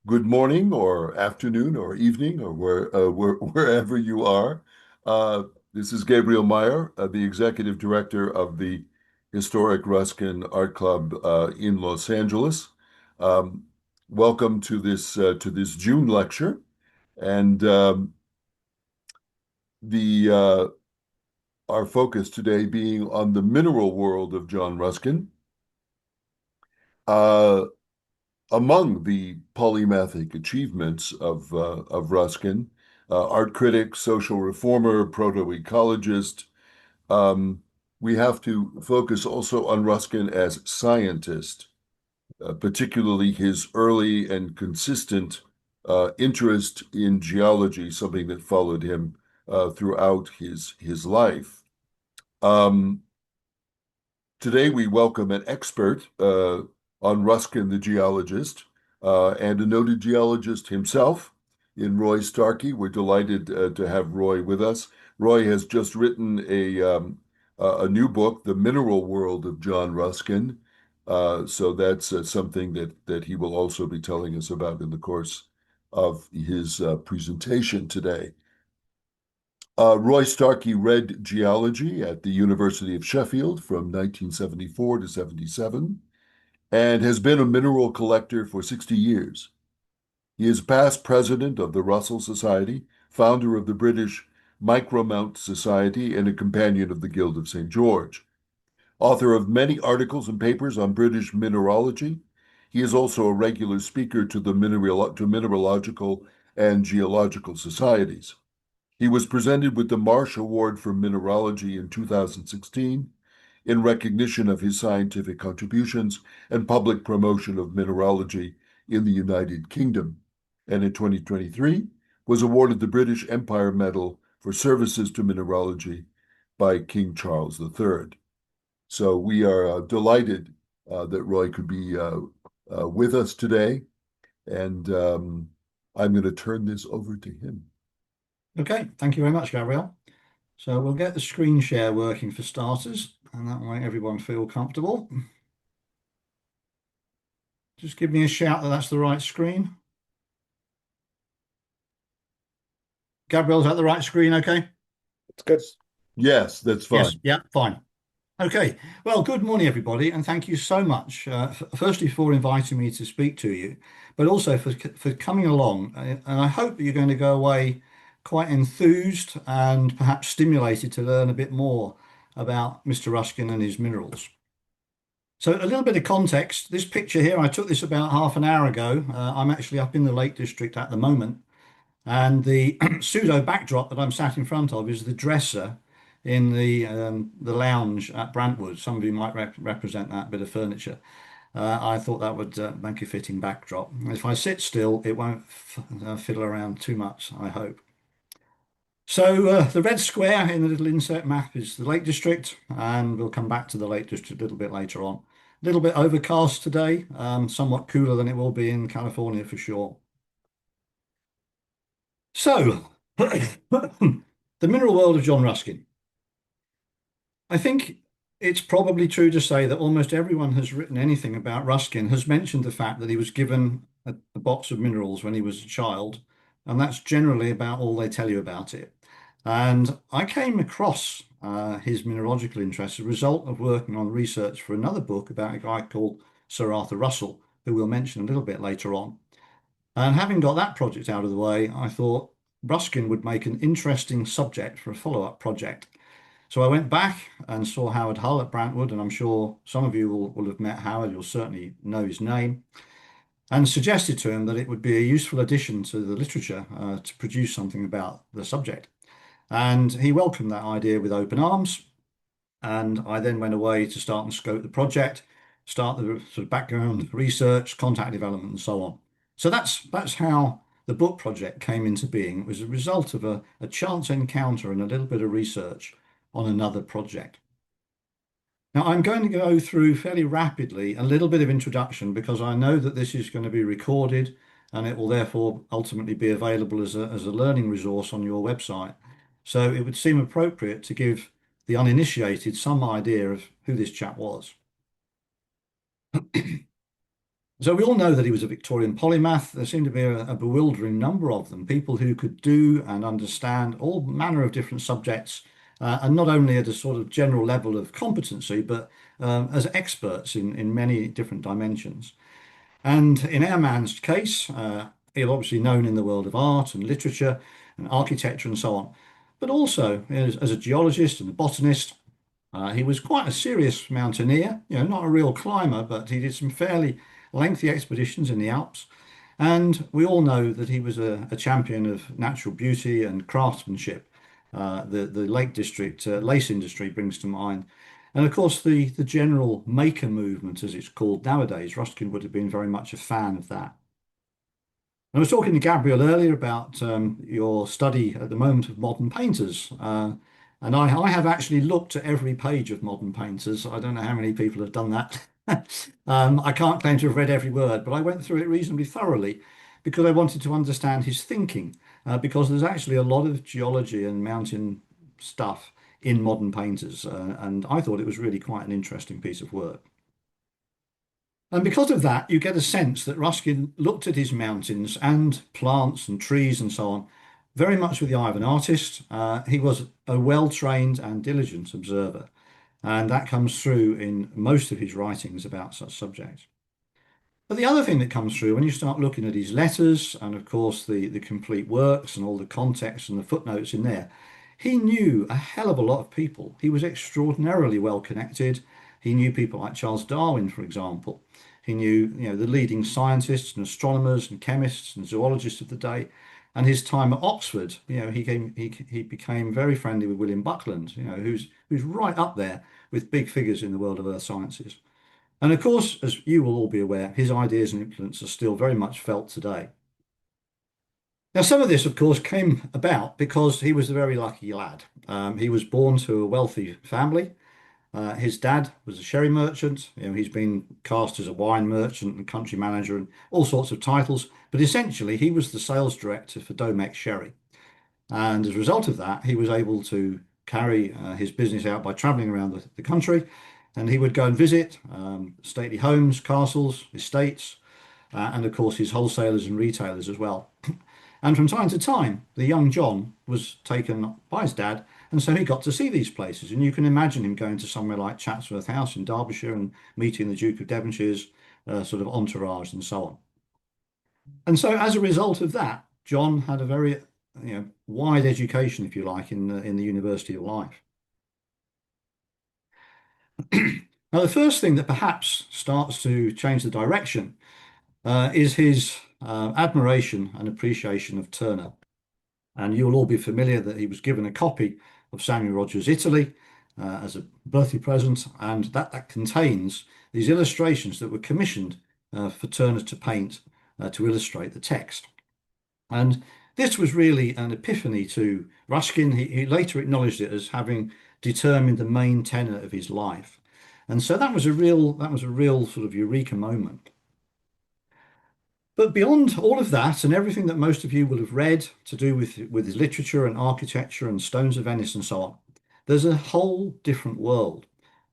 good morning or afternoon or evening or wherever you are. Uh, this is Gabriel Meyer, the executive director of the historic Ruskin Art Club in Los Angeles. Um, Welcome to this June lecture, and the our focus today being on the mineral world of John Ruskin. Uh, Among the polymathic achievements of Ruskin, art critic, social reformer, proto-ecologist, um, we have to focus also on Ruskin as scientist, particularly his early and consistent interest in geology, something that followed him throughout his life. Um, Today, we welcome an expert on Ruskin, the geologist, and a noted geologist himself in Roy Starkey. We're delighted to have Roy with us. Roy has just written a new book, The Mineral World of John Ruskin. So that's something that he will also be telling us about in the course of his presentation today. Roy Starkey read geology at the University of Sheffield from 1974 to 77 and has been a mineral collector for 60 years. He is past president of the Russell Society, founder of the British Micromount Society, and a companion of the Guild of St. George. Author of many articles and papers on British mineralogy, he is also a regular speaker to the mineralogical and geological societies. He was presented with the Marsh Award for Mineralogy in 2016 in recognition of his scientific contributions and public promotion of mineralogy in the United Kingdom, and in 2023 was awarded the British Empire Medal for services to mineralogy by King Charles III. So we are delighted that Roy could be with us today, and I'm going to turn this over to him. Okay, thank you very much, Gabriel. So we'll get the screen share working for starters, and that way everyone feel comfortable. Just give me a shout that that's the right screen. Gabriel, is that the right screen? Okay. It's good. Yes, that's Yes. fine. Yeah, fine. Okay. Well, good morning, everybody, and thank you so much, firstly, for inviting me to speak to you, but also for coming along. And I hope that you're going to go away quite enthused and perhaps stimulated to learn a bit more about Mr. Ruskin and his minerals. So a little bit of context. This picture here, I took this about half an hour ago. I'm actually up in the Lake District at the moment, and the pseudo backdrop that I'm sat in front of is the dresser in the lounge at Brantwood. Some of you might represent that bit of furniture. I thought that would make a fitting backdrop. If I sit still, it won't fiddle around too much, I hope. So the red square in the little inset map is the Lake District, and we'll come back to the Lake District a little bit later on. A little bit overcast today, somewhat cooler than it will be in California for sure. So, the mineral world of John Ruskin. I think it's probably true to say that almost everyone who's written anything about Ruskin has mentioned the fact that he was given a box of minerals when he was a child, and that's generally about all they tell you about it. And I came across his mineralogical interest as a result of working on research for another book about a guy called Sir Arthur Russell, who we'll mention a little bit later on. And having got that project out of the way, I thought Ruskin would make an interesting subject for a follow-up project. So I went back and saw Howard Hull at Brantwood, and I'm sure some of you will have met Howard, you'll certainly know his name, and suggested to him that it would be a useful addition to the literature to produce something about the subject. And he welcomed that idea with open arms. And I then went away to start and scope the project, start the sort of background research, contact development, and so on. So that's how the book project came into being. It was a result of a chance encounter and a little bit of research on another project. Now, I'm going to go through fairly rapidly a little bit of introduction because I know that this is going to be recorded and it will therefore ultimately be available as a learning resource on your website. So it would seem appropriate to give the uninitiated some idea of who this chap was. So we all know that he was a Victorian polymath. There seemed to be a bewildering number of them, people who could do and understand all manner of different subjects, and not only at a sort of general level of competency, but as experts in many different dimensions. And in our man's case, he's obviously known in the world of art and literature and architecture and so on, but also as a geologist and a botanist. He was quite a serious mountaineer, not a real climber, but he did some fairly lengthy expeditions in the Alps. And we all know that he was a champion of natural beauty and craftsmanship. The Lake District lace industry brings to mind. And of course, the general maker movement, as it's called nowadays, Ruskin would have been very much a fan of that. I was talking to Gabriel earlier about your study at the moment of modern painters. And I have actually looked at every page of modern painters. I don't know how many people have done that. I can't claim to have read every word, but I went through it reasonably thoroughly because I wanted to understand his thinking. Because there's actually a lot of geology and mountain stuff in modern painters. And I thought it was really quite an interesting piece of work. And because of that, you get a sense that Ruskin looked at his mountains and plants and trees and so on very much with the eye of an artist. He was a well-trained and diligent observer, and that comes through in most of his writings about such subjects. But the other thing that comes through when you start looking at his letters and, of course, the complete works and all the context and the footnotes in there, he knew a hell of a lot of people. He was extraordinarily well connected. He knew people like Charles Darwin, for example. He knew, the leading scientists and astronomers and chemists and zoologists of the day. And his time at Oxford, he became very friendly with William Buckland, who's right up there with big figures in the world of earth sciences. And of course, as you will all be aware, his ideas and influence are still very much felt today. Now, some of this, of course, came about because he was a very lucky lad. He was born to a wealthy family. His dad was a sherry merchant. He's been cast as a wine merchant and country manager and all sorts of titles. But essentially, he was the sales director for Domex Sherry. And as a result of that, he was able to carry his business out by traveling around the country. And he would go and visit stately homes, castles, estates, and of course his wholesalers and retailers as well. And from time to time, the young John was taken by his dad, and so he got to see these places. And you can imagine him going to somewhere like Chatsworth House in Derbyshire and meeting the Duke of Devonshire's sort of entourage and so on. And so as a result of that, John had a very wide education, if you like, in the University of Life. Now, the first thing that perhaps starts to change the direction is his admiration and appreciation of Turner. And you'll all be familiar that he was given a copy of Samuel Rogers' Italy as a birthday present, and that contains these illustrations that were commissioned for Turner to paint to illustrate the text. And this was really an epiphany to Ruskin. He later acknowledged it as having determined the main tenor of his life. And so that was a real sort of eureka moment. But beyond all of that and everything that most of you will have read to do with his literature and architecture and stones of Venice and so on, there's a whole different world,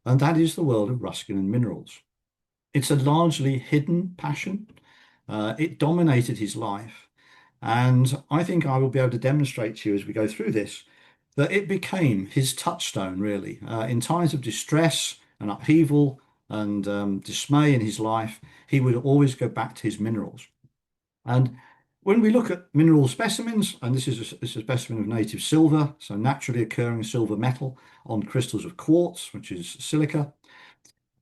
and that is the world of Ruskin and minerals. It's a largely hidden passion. It dominated his life, and I think I will be able to demonstrate to you as we go through this that it became his touchstone, really. In times of distress and upheaval and dismay in his life, he would always go back to his minerals. And when we look at mineral specimens, and this is a specimen of native silver, so naturally occurring silver metal on crystals of quartz, which is silica,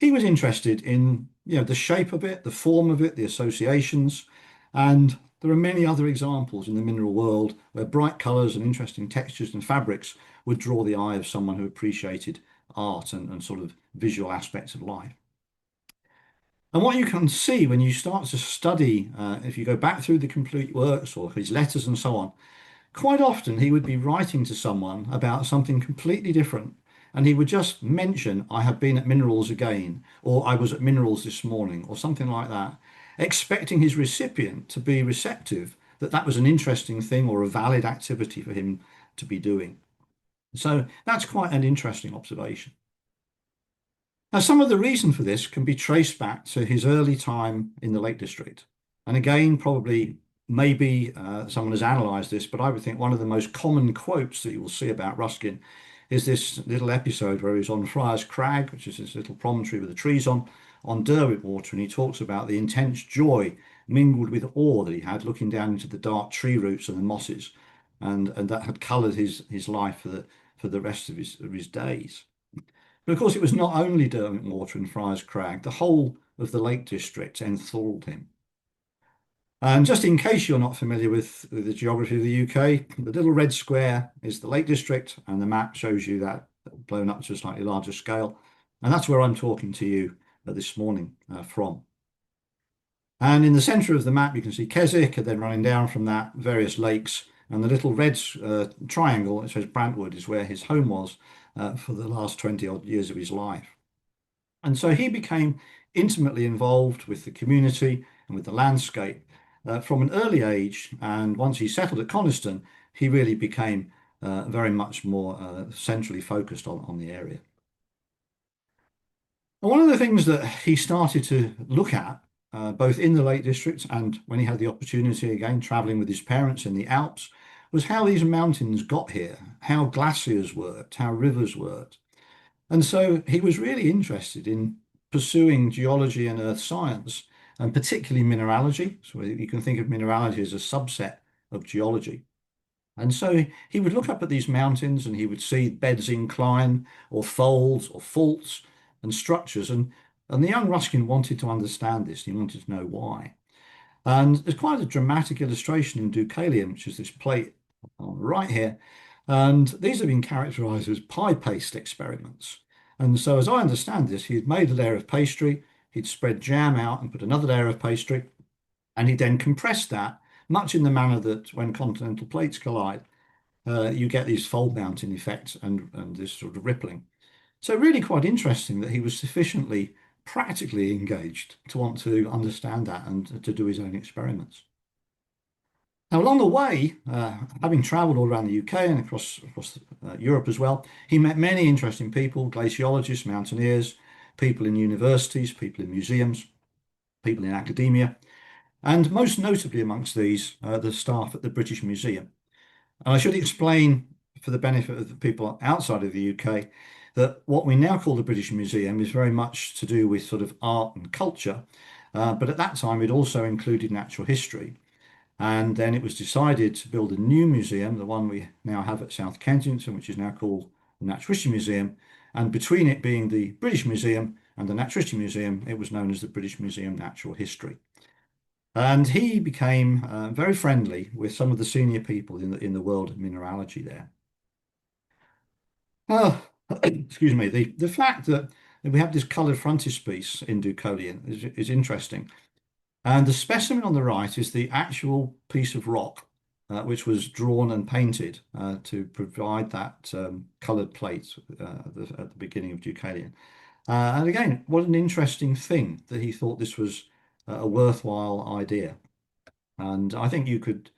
he was interested in the shape of it, the form of it, the associations, and there are many other examples in the mineral world where bright colors and interesting textures and fabrics would draw the eye of someone who appreciated art and sort of visual aspects of life. And what you can see when you start to study, if you go back through the complete works or his letters and so on, quite often he would be writing to someone about something completely different. And he would just mention, I have been at Minerals again, or I was at Minerals this morning, or something like that, expecting his recipient to be receptive, that that was an interesting thing or a valid activity for him to be doing. So that's quite an interesting observation. Now, some of the reason for this can be traced back to his early time in the Lake District. And again, probably maybe someone has analysed this, but I would think one of the most common quotes that you will see about Ruskin is this little episode where he's on Friar's Crag, which is this little promontory with the trees on Derwentwater, and he talks about the intense joy mingled with awe that he had looking down into the dark tree roots and the mosses, and that had coloured his life for the rest of his days. But of course, it was not only Derwentwater and Friar's Crag, the whole of the Lake District enthralled him. And just in case you're not familiar with the geography of the UK, the little red square is the Lake District, and the map shows you that blown up to a slightly larger scale. And that's where I'm talking to you this morning from. And in the centre of the map, you can see Keswick, and then running down from that, various lakes. And the little red triangle that says Brantwood is where his home was for the last 20 odd years of his life. And so he became intimately involved with the community and with the landscape from an early age. And once he settled at Coniston, he really became very much more centrally focused on the area. And one of the things that he started to look at, both in the Lake District and when he had the opportunity again traveling with his parents in the Alps, was how these mountains got here, how glaciers worked, how rivers worked. And so he was really interested in pursuing geology and earth science, and particularly mineralogy. So you can think of mineralogy as a subset of geology. And so he would look up at these mountains and he would see beds incline or folds or faults and structures. And the young Ruskin wanted to understand this. He wanted to know why. And there's quite a dramatic illustration in Deucalion, which is this plate on the right here. And these have been characterized as pie paste experiments. And so, as I understand this, he had made a layer of pastry, he'd spread jam out and put another layer of pastry, and he then compressed that, much in the manner that when continental plates collide, you get these fold mountain effects and this sort of rippling. So, really quite interesting that he was sufficiently practically engaged to want to understand that and to do his own experiments. Now, along the way, having travelled all around the UK and across Europe as well, he met many interesting people, glaciologists, mountaineers, people in universities, people in museums, people in academia, and most notably amongst these, the staff at the British Museum. And I should explain, for the benefit of the people outside of the UK, that what we now call the British Museum is very much to do with sort of art and culture, but at that time it also included natural history. And then it was decided to build a new museum, the one we now have at South Kensington, which is now called the Natural History Museum. And between it being the British Museum and the Natural History Museum, it was known as the British Museum Natural History. And he became very friendly with some of the senior people in the world of mineralogy there. Excuse me, the fact that we have this coloured frontispiece in Deucalion is interesting. And the specimen on the right is the actual piece of rock which was drawn and painted to provide that coloured plate at the beginning of Deucalion. And again, what an interesting thing that he thought this was a worthwhile idea. And I think you could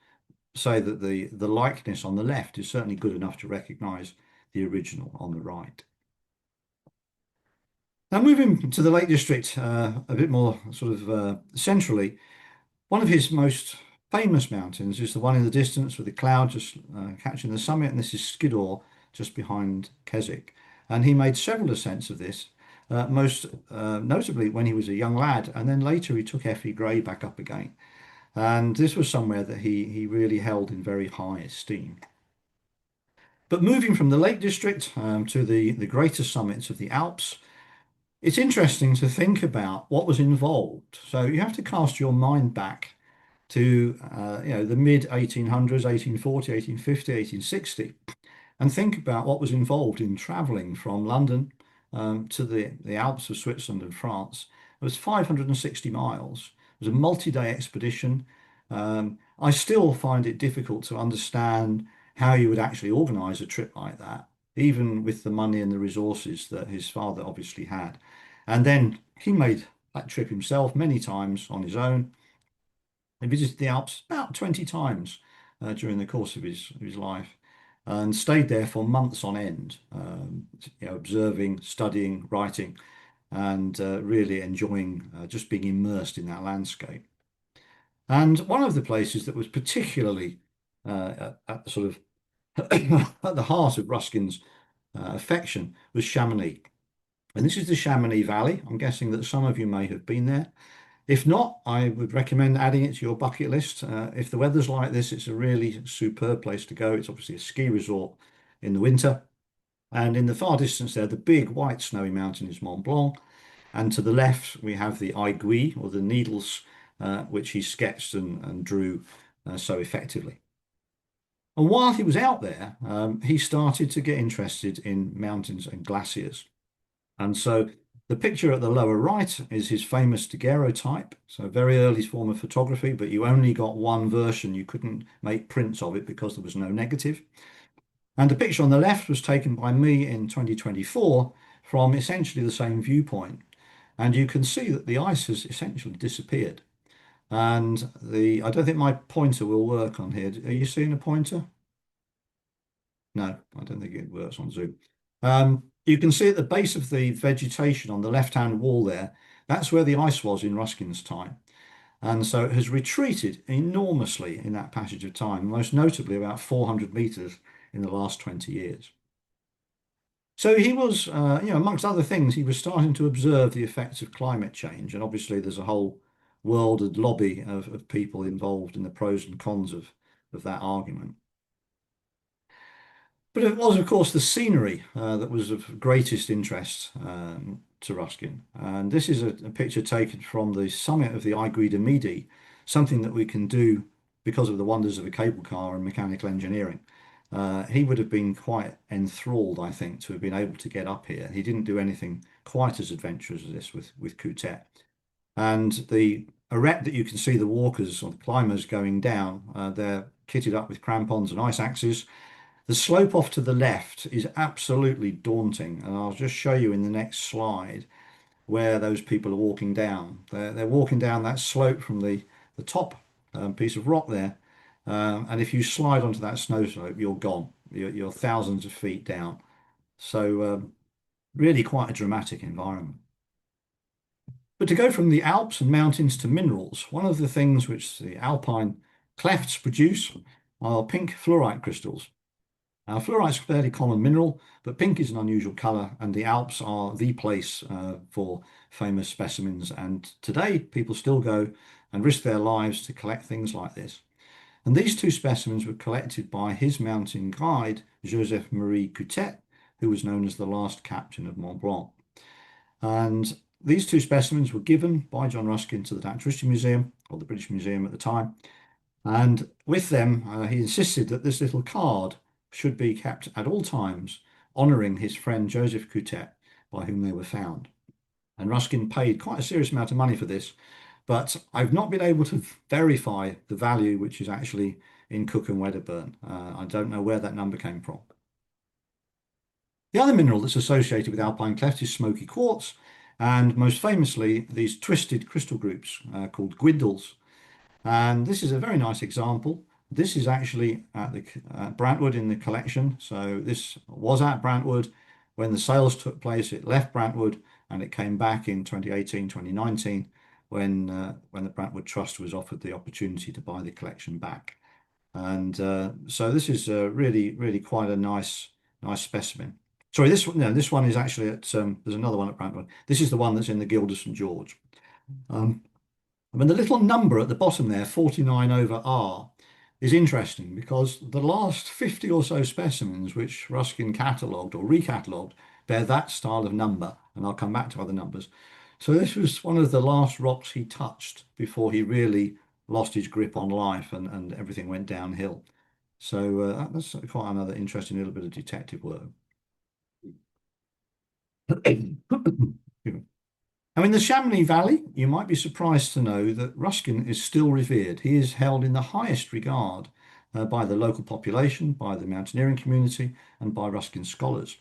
say that the likeness on the left is certainly good enough to recognise the original on the right. Now, moving to the Lake District a bit more sort of centrally, one of his most famous mountains is the one in the distance with the cloud just catching the summit, and this is Skiddaw, just behind Keswick. And he made several ascents of this, most notably when he was a young lad, and then later he took F.E. Gray back up again. And this was somewhere that he really held in very high esteem. But moving from the Lake District to the greater summits of the Alps, it's interesting to think about what was involved. So you have to cast your mind back to the mid 1800s, 1840, 1850, 1860, and think about what was involved in traveling from London to the Alps of Switzerland and France. It was 560 miles. It was a multi-day expedition. I still find it difficult to understand how you would actually organize a trip like that, even with the money and the resources that his father obviously had. And then he made that trip himself many times on his own. He visited the Alps about 20 times during the course of his life and stayed there for months on end, observing, studying, writing. and really enjoying just being immersed in that landscape. And one of the places that was particularly at the sort of at the heart of Ruskin's affection was Chamonix. And this is the Chamonix Valley. I'm guessing that some of you may have been there. If not, I would recommend adding it to your bucket list. If the weather's like this, it's a really superb place to go. It's obviously a ski resort in the winter. And in the far distance there, the big white snowy mountain is Mont Blanc. And to the left, we have the aiguille, or the needles, which he sketched and drew so effectively. And while he was out there, he started to get interested in mountains and glaciers. And so the picture at the lower right is his famous daguerreotype. So a very early form of photography, but you only got one version. You couldn't make prints of it because there was no negative. And the picture on the left was taken by me in 2024 from essentially the same viewpoint. And you can see that the ice has essentially disappeared. And I don't think my pointer will work on here. Are you seeing a pointer? No, I don't think it works on Zoom. You can see at the base of the vegetation on the left-hand wall there, that's where the ice was in Ruskin's time. And so it has retreated enormously in that passage of time, most notably about 400 meters in the last 20 years. So he was, amongst other things, he was starting to observe the effects of climate change. And obviously there's a whole world and lobby of people involved in the pros and cons of that argument. But it was, of course, the scenery that was of greatest interest to Ruskin. And this is a picture taken from the summit of the Aiguille de Midi, something that we can do because of the wonders of a cable car and mechanical engineering. He would have been quite enthralled, I think, to have been able to get up here. He didn't do anything quite as adventurous as this with Coutet. And the arête that you can see the walkers or the climbers going down, they're kitted up with crampons and ice axes. The slope off to the left is absolutely daunting, and I'll just show you in the next slide where those people are walking down. They're walking down that slope from the top piece of rock there, and if you slide onto that snow slope, you're gone. You're thousands of feet down. So really quite a dramatic environment. But to go from the Alps and mountains to minerals, one of the things which the alpine clefts produce are pink fluorite crystals. Now, fluorite's a fairly common mineral, but pink is an unusual color, and the Alps are the place for famous specimens. And today, people still go and risk their lives to collect things like this. And these two specimens were collected by his mountain guide, Joseph Marie Coutet, who was known as the last captain of Mont Blanc. And these two specimens were given by John Ruskin to the Natural History Museum, or the British Museum at the time. And with them, he insisted that this little card should be kept at all times, honouring his friend Joseph Coutet, by whom they were found. And Ruskin paid quite a serious amount of money for this, but I've not been able to verify the value which is actually in Cook and Wedderburn. I don't know where that number came from. The other mineral that's associated with alpine cleft is smoky quartz, and most famously, these twisted crystal groups called gwindles. And this is a very nice example. This is actually at the Brantwood in the collection. So this was at Brantwood when the sales took place. It left Brantwood and it came back in 2018, 2019 when the Brantwood Trust was offered the opportunity to buy the collection back. And so this is really, really quite a nice specimen. Sorry, this one is actually at there's another one at Brantwood. This is the one that's in the Guild of St George. I mean, the little number at the bottom there, 49 over R, is interesting because the last 50 or so specimens which Ruskin catalogued or recatalogued bear that style of number, and I'll come back to other numbers. So this was one of the last rocks he touched before he really lost his grip on life and everything went downhill. So that's quite another interesting little bit of detective work. Now, in the Chamonix Valley, you might be surprised to know that Ruskin is still revered. He is held in the highest regard by the local population, by the mountaineering community, and by Ruskin scholars.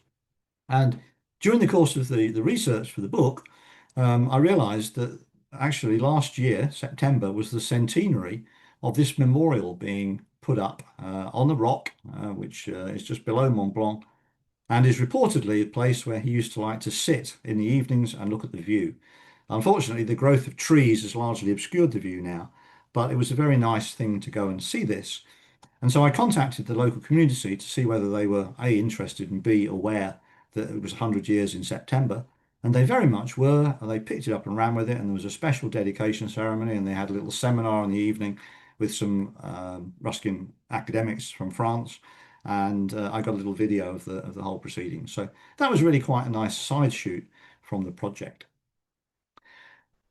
And during the course of the research for the book, I realized that actually last year, September, was the centenary of this memorial being put up on the rock, which is just below Mont Blanc. and is reportedly a place where he used to like to sit in the evenings and look at the view. Unfortunately, the growth of trees has largely obscured the view now, but it was a very nice thing to go and see this. And so I contacted the local community to see whether they were A, interested, and B, aware that it was 100 years in September. And they very much were. And they picked it up and ran with it. And there was a special dedication ceremony, and they had a little seminar in the evening with some Ruskin academics from France. And I got a little video of the whole proceedings. So that was really quite a nice side shoot from the project.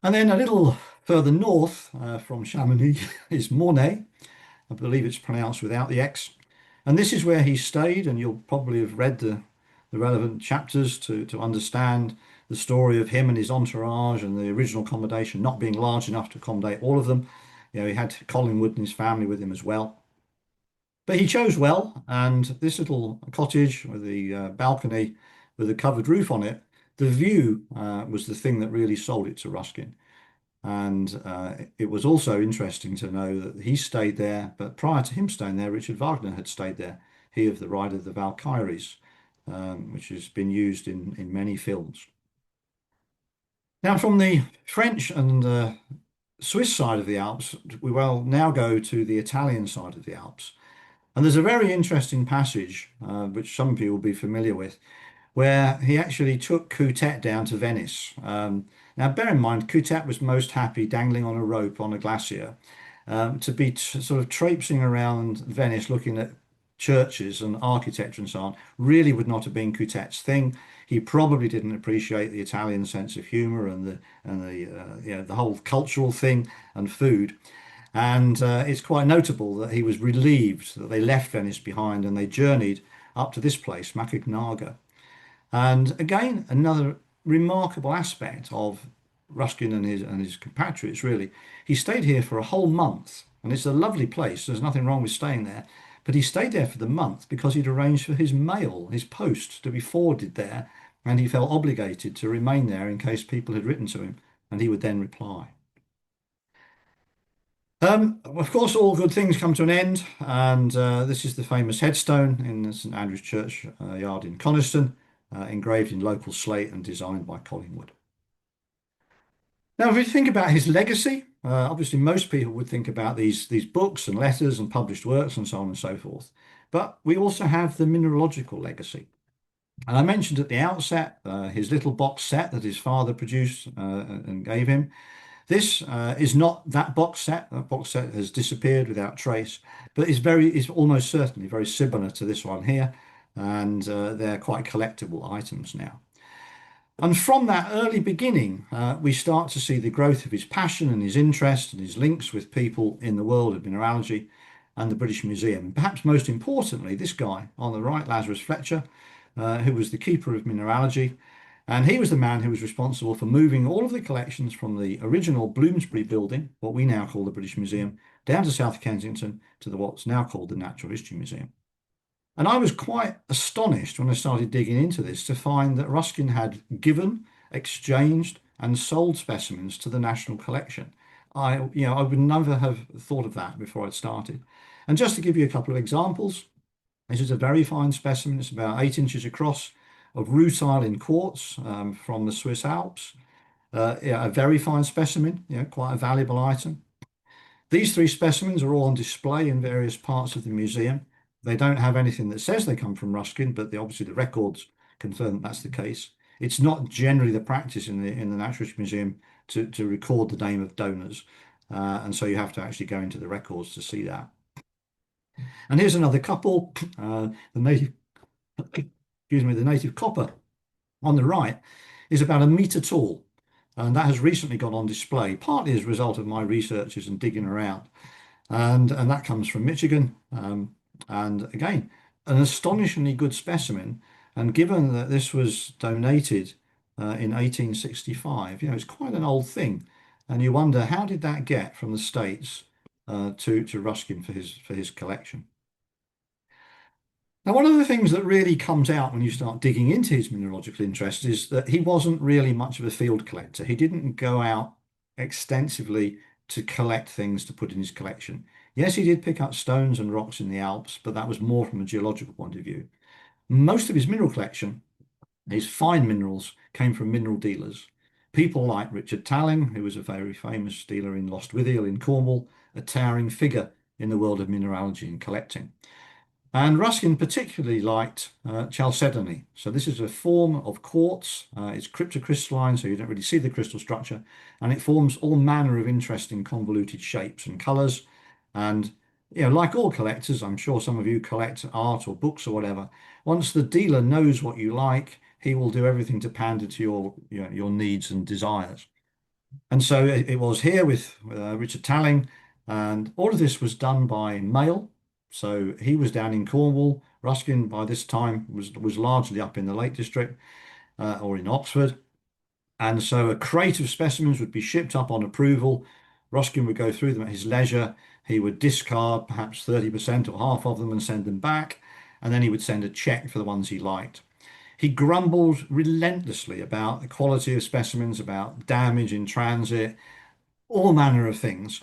And then a little further north from Chamonix is Mornay. I believe it's pronounced without the X. And this is where he stayed, and you'll probably have read the relevant chapters to understand the story of him and his entourage and the original accommodation not being large enough to accommodate all of them. You know, he had Collingwood and his family with him as well. But he chose well, and this little cottage with the balcony with a covered roof on it, the view was the thing that really sold it to Ruskin. And it was also interesting to know that he stayed there, but prior to him staying there, Richard Wagner had stayed there, he of the Ride of the Valkyries, which has been used in many films. Now, from the French and Swiss side of the Alps, we will now go to the Italian side of the Alps. And there's a very interesting passage, which some of you will be familiar with, where he actually took Coutet down to Venice. Now, bear in mind, Coutet was most happy dangling on a rope on a glacier. To be sort of traipsing around Venice looking at churches and architecture and so on really would not have been Coutet's thing. He probably didn't appreciate the Italian sense of humor and the whole cultural thing and food. And it's quite notable that he was relieved that they left Venice behind and they journeyed up to this place, Macugnaga. And again, another remarkable aspect of Ruskin and his compatriots, really. He stayed here for a whole month, and it's a lovely place. There's nothing wrong with staying there. But he stayed there for the month because he'd arranged for his mail, his post, to be forwarded there, and he felt obligated to remain there in case people had written to him, and he would then reply. Of course, all good things come to an end, and this is the famous headstone in St Andrew's Church yard in Coniston, engraved in local slate and designed by Collingwood. Now, if we think about his legacy, obviously most people would think about these books and letters and published works and so on and so forth. But we also have the mineralogical legacy. And I mentioned at the outset his little box set that his father produced and gave him. This is not that box set. That box set has disappeared without trace, but is almost certainly very similar to this one here, and they're quite collectible items now. And from that early beginning, we start to see the growth of his passion and his interest and his links with people in the world of mineralogy and the British Museum. Perhaps most importantly, this guy on the right, Lazarus Fletcher, who was the keeper of mineralogy. And he was the man who was responsible for moving all of the collections from the original Bloomsbury building, what we now call the British Museum, down to South Kensington to what's now called the Natural History Museum. And I was quite astonished when I started digging into this to find that Ruskin had given, exchanged, and sold specimens to the National Collection. I would never have thought of that before I'd started. And just to give you a couple of examples, this is a very fine specimen. It's about 8 inches across of rutile in quartz from the Swiss Alps. Yeah, a very fine specimen, quite a valuable item. These three specimens are all on display in various parts of the museum. They don't have anything that says they come from Ruskin, but obviously the records confirm that that's the case. It's not generally the practice in the Natural History Museum to record the name of donors, and so you have to actually go into the records to see that. And here's another couple, the native, excuse me, the native copper on the right is about a metre tall, and that has recently gone on display, partly as a result of my researches and digging around. And that comes from Michigan. And again, an astonishingly good specimen. And given that this was donated in 1865, it's quite an old thing. And you wonder, how did that get from the States to Ruskin for his collection? Now, one of the things that really comes out when you start digging into his mineralogical interest is that he wasn't really much of a field collector. He didn't go out extensively to collect things to put in his collection. Yes, he did pick up stones and rocks in the Alps, but that was more from a geological point of view. Most of his mineral collection, his fine minerals, came from mineral dealers. People like Richard Talling, who was a very famous dealer in Lostwithiel in Cornwall, a towering figure in the world of mineralogy and collecting. And Ruskin particularly liked chalcedony. So this is a form of quartz. It's cryptocrystalline, so you don't really see the crystal structure, and it forms all manner of interesting convoluted shapes and colors. And like all collectors, I'm sure some of you collect art or books or whatever. Once the dealer knows what you like, he will do everything to pander to your needs and desires. And so it was here with Richard Talling, and all of this was done by mail. So he was down in Cornwall. Ruskin, by this time, was largely up in the Lake District or in Oxford. And so a crate of specimens would be shipped up on approval. Ruskin would go through them at his leisure. He would discard perhaps 30% or half of them and send them back. And then he would send a check for the ones he liked. He grumbled relentlessly about the quality of specimens, about damage in transit, all manner of things.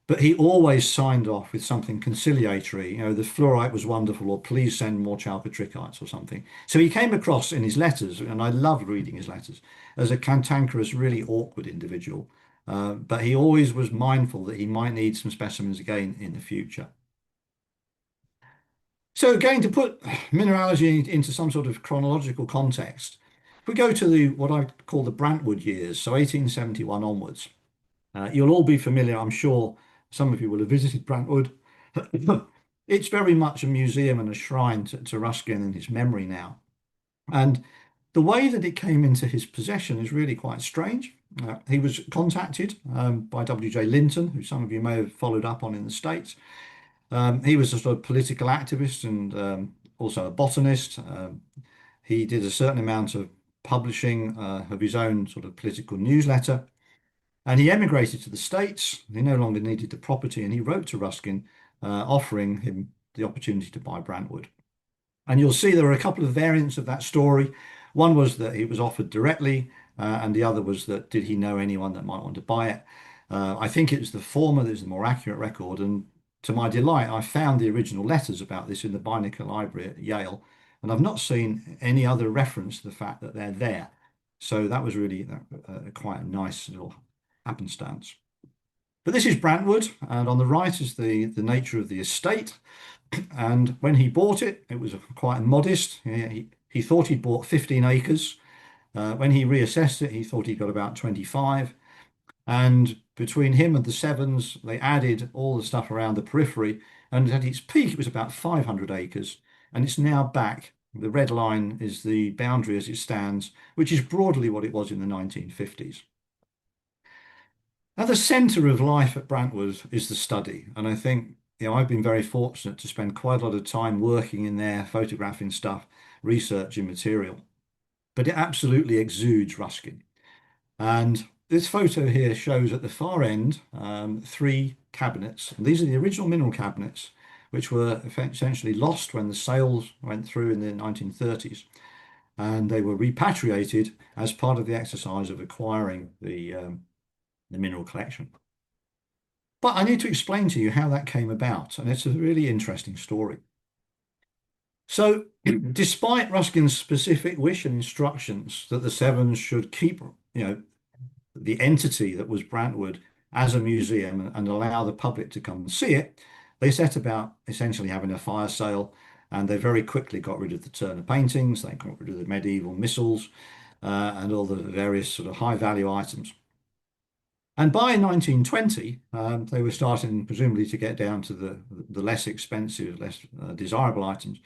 But he always signed off with something conciliatory. The fluorite was wonderful, or please send more chalcotrichites or something. So he came across in his letters, and I loved reading his letters, as a cantankerous, really awkward individual. But he always was mindful that he might need some specimens again in the future. So again, to put mineralogy into some sort of chronological context, if we go to the what I call the Brantwood years, so 1871 onwards, you'll all be familiar, I'm sure some of you will have visited Brantwood. It's very much a museum and a shrine to Ruskin and his memory now. And the way that it came into his possession is really quite strange. He was contacted by W.J. Linton, who some of you may have followed up on in the States. He was a sort of political activist and also a botanist. He did a certain amount of publishing of his own sort of political newsletter. And he emigrated to the States. He no longer needed the property, and he wrote to Ruskin offering him the opportunity to buy Brantwood. And you'll see there were a couple of variants of that story. One was that it was offered directly, and the other was that did he know anyone that might want to buy it? I think it was the former that is the more accurate record. And to my delight, I found the original letters about this in the Beinecker Library at Yale, and I've not seen any other reference to the fact that they're there. So that was really quite a nice little happenstance. But this is Brantwood, and on the right is the nature of the estate. And when he bought it, it was quite modest. He thought he'd bought 15 acres. When he reassessed it, he thought he got about 25. And between him and the Sevens, they added all the stuff around the periphery. And at its peak, it was about 500 acres. And it's now back. The red line is the boundary as it stands, which is broadly what it was in the 1950s. At the centre of life at Brantwood is the study. And I think, I've been very fortunate to spend quite a lot of time working in there, photographing stuff, researching material. But it absolutely exudes Ruskin. And this photo here shows at the far end three cabinets. And these are the original mineral cabinets, which were essentially lost when the sales went through in the 1930s. And they were repatriated as part of the exercise of acquiring the mineral collection. But I need to explain to you how that came about, and it's a really interesting story. So, despite Ruskin's specific wish and instructions that the Sevens should keep, the entity that was Brantwood as a museum and allow the public to come and see it, they set about essentially having a fire sale, and they very quickly got rid of the Turner paintings, they got rid of the medieval missals, and all the various sort of high value items. And by 1920, they were starting presumably to get down to the less expensive, less desirable items.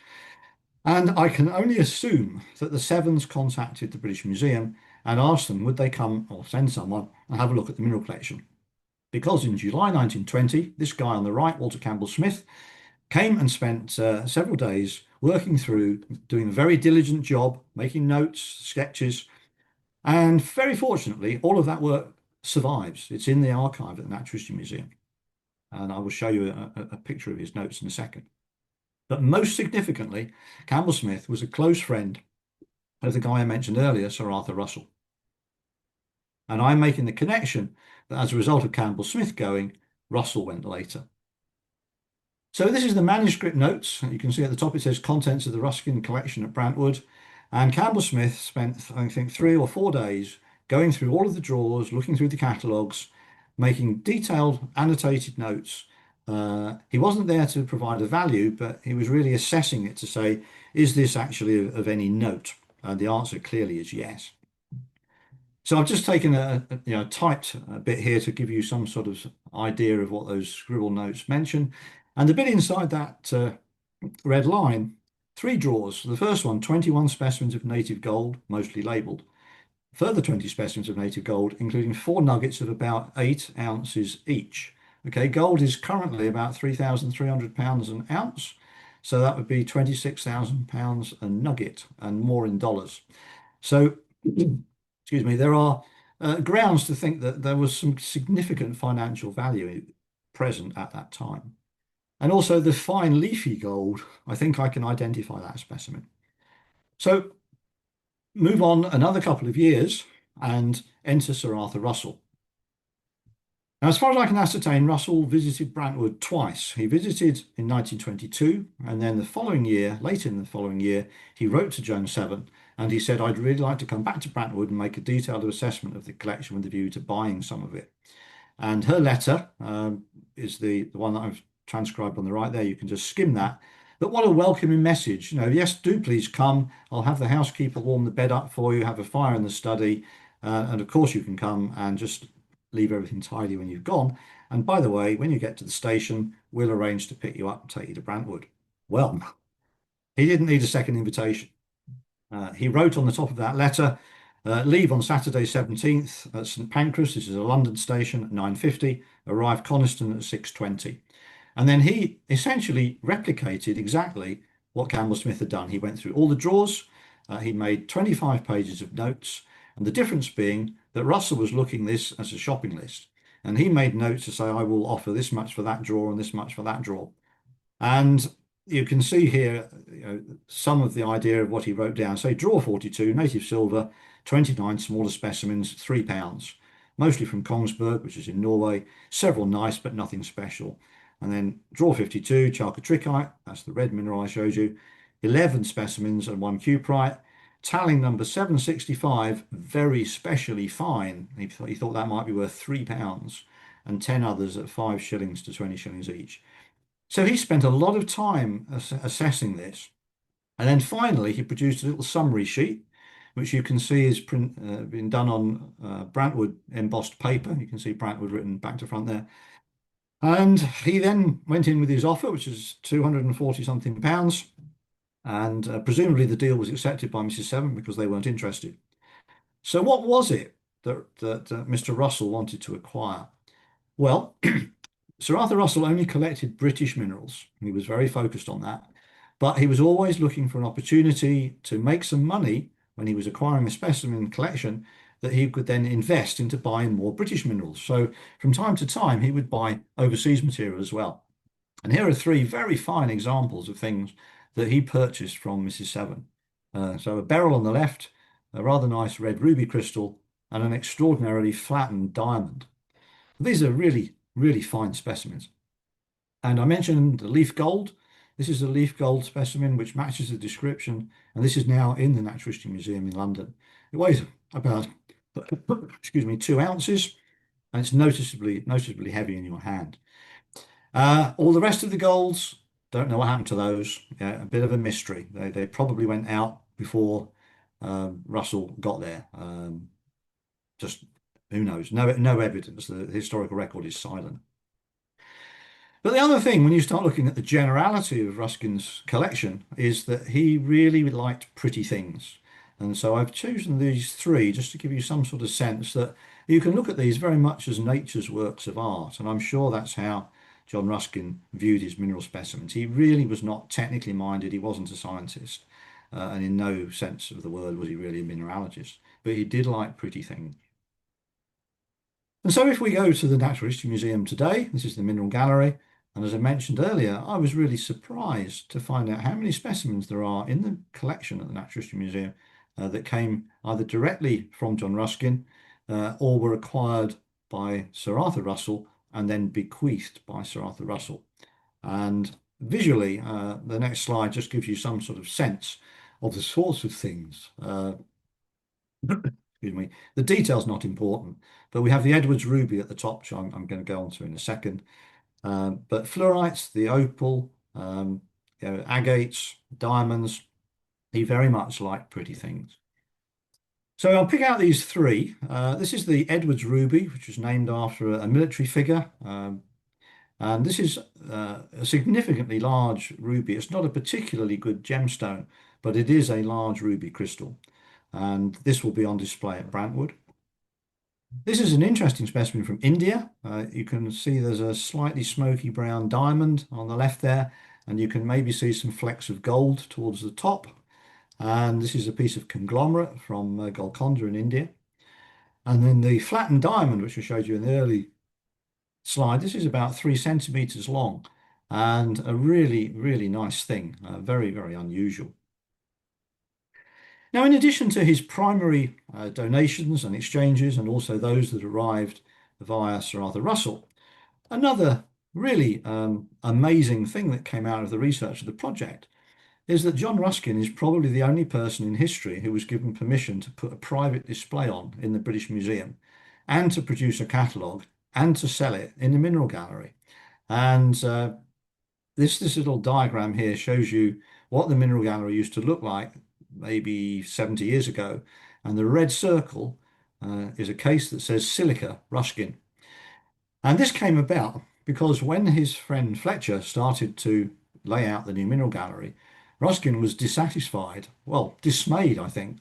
And I can only assume that the Sevens contacted the British Museum and asked them would they come or send someone and have a look at the mineral collection. Because in July 1920, this guy on the right, Walter Campbell Smith, came and spent several days working through, doing a very diligent job, making notes, sketches, and very fortunately, all of that work survives. It's in the archive at the Natural History Museum. And I will show you a picture of his notes in a second. But most significantly, Campbell Smith was a close friend of the guy I mentioned earlier, Sir Arthur Russell. And I'm making the connection that as a result of Campbell Smith going, Russell went later. So this is the manuscript notes. You can see at the top it says contents of the Ruskin collection at Brantwood. And Campbell Smith spent, I think, 3 or 4 days going through all of the drawers, looking through the catalogues, making detailed annotated notes. He wasn't there to provide a value, but he was really assessing it to say, is this actually of any note? And the answer clearly is yes. So I've just taken typed a bit here to give you some sort of idea of what those scribble notes mention. And the bit inside that red line, 3 drawers. The first one, 21 specimens of native gold, mostly labelled. Further 20 specimens of native gold, including 4 nuggets of about 8 ounces each. Okay, gold is currently about £3,300 an ounce. So that would be £26,000 a nugget and more in dollars. So, excuse me, there are grounds to think that there was some significant financial value present at that time. And also the fine leafy gold, I think I can identify that specimen. So move on another couple of years and enter Sir Arthur Russell. Now, as far as I can ascertain, Russell visited Brantwood twice. He visited in 1922, and then the following year, later in the following year, he wrote to Joan Severn and he said, I'd really like to come back to Brantwood and make a detailed assessment of the collection with a view to buying some of it. And her letter is the one that I've transcribed on the right there. You can just skim that. But what a welcoming message. Yes, do please come. I'll have the housekeeper warm the bed up for you, have a fire in the study. And of course, you can come and just leave everything tidy when you've gone. And by the way, when you get to the station, we'll arrange to pick you up and take you to Brantwood. Well, he didn't need a second invitation. He wrote on the top of that letter, leave on Saturday 17th at St Pancras. This is a London station at 9:50. Arrive Coniston at 6:20. And then he essentially replicated exactly what Campbell Smith had done. He went through all the drawers. He made 25 pages of notes. And the difference being that Russell was looking this as a shopping list. And he made notes to say, I will offer this much for that drawer and this much for that drawer. And you can see here, some of the idea of what he wrote down. Say, drawer 42, native silver, 29 smaller specimens, £3, mostly from Kongsberg, which is in Norway, several nice, but nothing special. And then drawer 52, chalcotrichite, that's the red mineral I showed you, 11 specimens and 1 cuprite. Tallying number 765, very specially fine. He thought that might be worth £3, and 10 others at 5 shillings to 20 shillings each. So he spent a lot of time assessing this. And then finally, he produced a little summary sheet, which you can see has been done on Brantwood embossed paper. You can see Brantwood written back to front there. And he then went in with his offer, which is 240 something pounds. And presumably the deal was accepted by Mrs. Severn because they weren't interested. So what was it that Mr. Russell wanted to acquire? Well, Sir Arthur Russell only collected British minerals. He was very focused on that. But he was always looking for an opportunity to make some money when he was acquiring a specimen collection that he could then invest into buying more British minerals. So from time to time, he would buy overseas material as well. And here are 3 very fine examples of things that he purchased from Mrs. Severn. So a beryl on the left, a rather nice red ruby crystal, and an extraordinarily flattened diamond. These are really, really fine specimens. And I mentioned the leaf gold. This is a leaf gold specimen which matches the description, and this is now in the Natural History Museum in London. It weighs about, excuse me, 2 ounces, and it's noticeably heavy in your hand. All the rest of the golds, don't know what happened to those. Yeah, a bit of a mystery. They probably went out before Russell got there. Just who knows? No evidence. The historical record is silent. But the other thing, when you start looking at the generality of Ruskin's collection, is that he really liked pretty things. And so I've chosen these 3 just to give you some sort of sense that you can look at these very much as nature's works of art. And I'm sure that's how John Ruskin viewed his mineral specimens. He really was not technically minded. He wasn't a scientist. And in no sense of the word was he really a mineralogist. But he did like pretty things. And so if we go to the Natural History Museum today, this is the Mineral Gallery, and as I mentioned earlier, I was really surprised to find out how many specimens there are in the collection at the Natural History Museum that came either directly from John Ruskin or were acquired by Sir Arthur Russell and then bequeathed by Sir Arthur Russell. And visually, the next slide just gives you some sort of sense of the sorts of things. Excuse me. The detail's not important, but we have the Edwards ruby at the top, which I'm going to go on to in a second. But fluorites, the opal, agates, diamonds, he very much liked pretty things. So I'll pick out these three. This is the Edwards ruby, which was named after a military figure. And this is a significantly large ruby. It's not a particularly good gemstone, but it is a large ruby crystal. And this will be on display at Brantwood. This is an interesting specimen from India. You can see there's a slightly smoky brown diamond on the left there, and you can maybe see some flecks of gold towards the top. And this is a piece of conglomerate from Golconda in India. And then the flattened diamond, which I showed you in the early slide, this is about 3 centimeters long and a really, really nice thing. Very, very unusual. Now, in addition to his primary donations and exchanges, and also those that arrived via Sir Arthur Russell, another really amazing thing that came out of the research of the project is that John Ruskin is probably the only person in history who was given permission to put a private display on in the British Museum and to produce a catalogue and to sell it in the Mineral Gallery. And this little diagram here shows you what the Mineral Gallery used to look like maybe 70 years ago. And the red circle is a case that says Silica Ruskin. And this came about because when his friend Fletcher started to lay out the new Mineral Gallery, Ruskin was dissatisfied, well, dismayed, I think,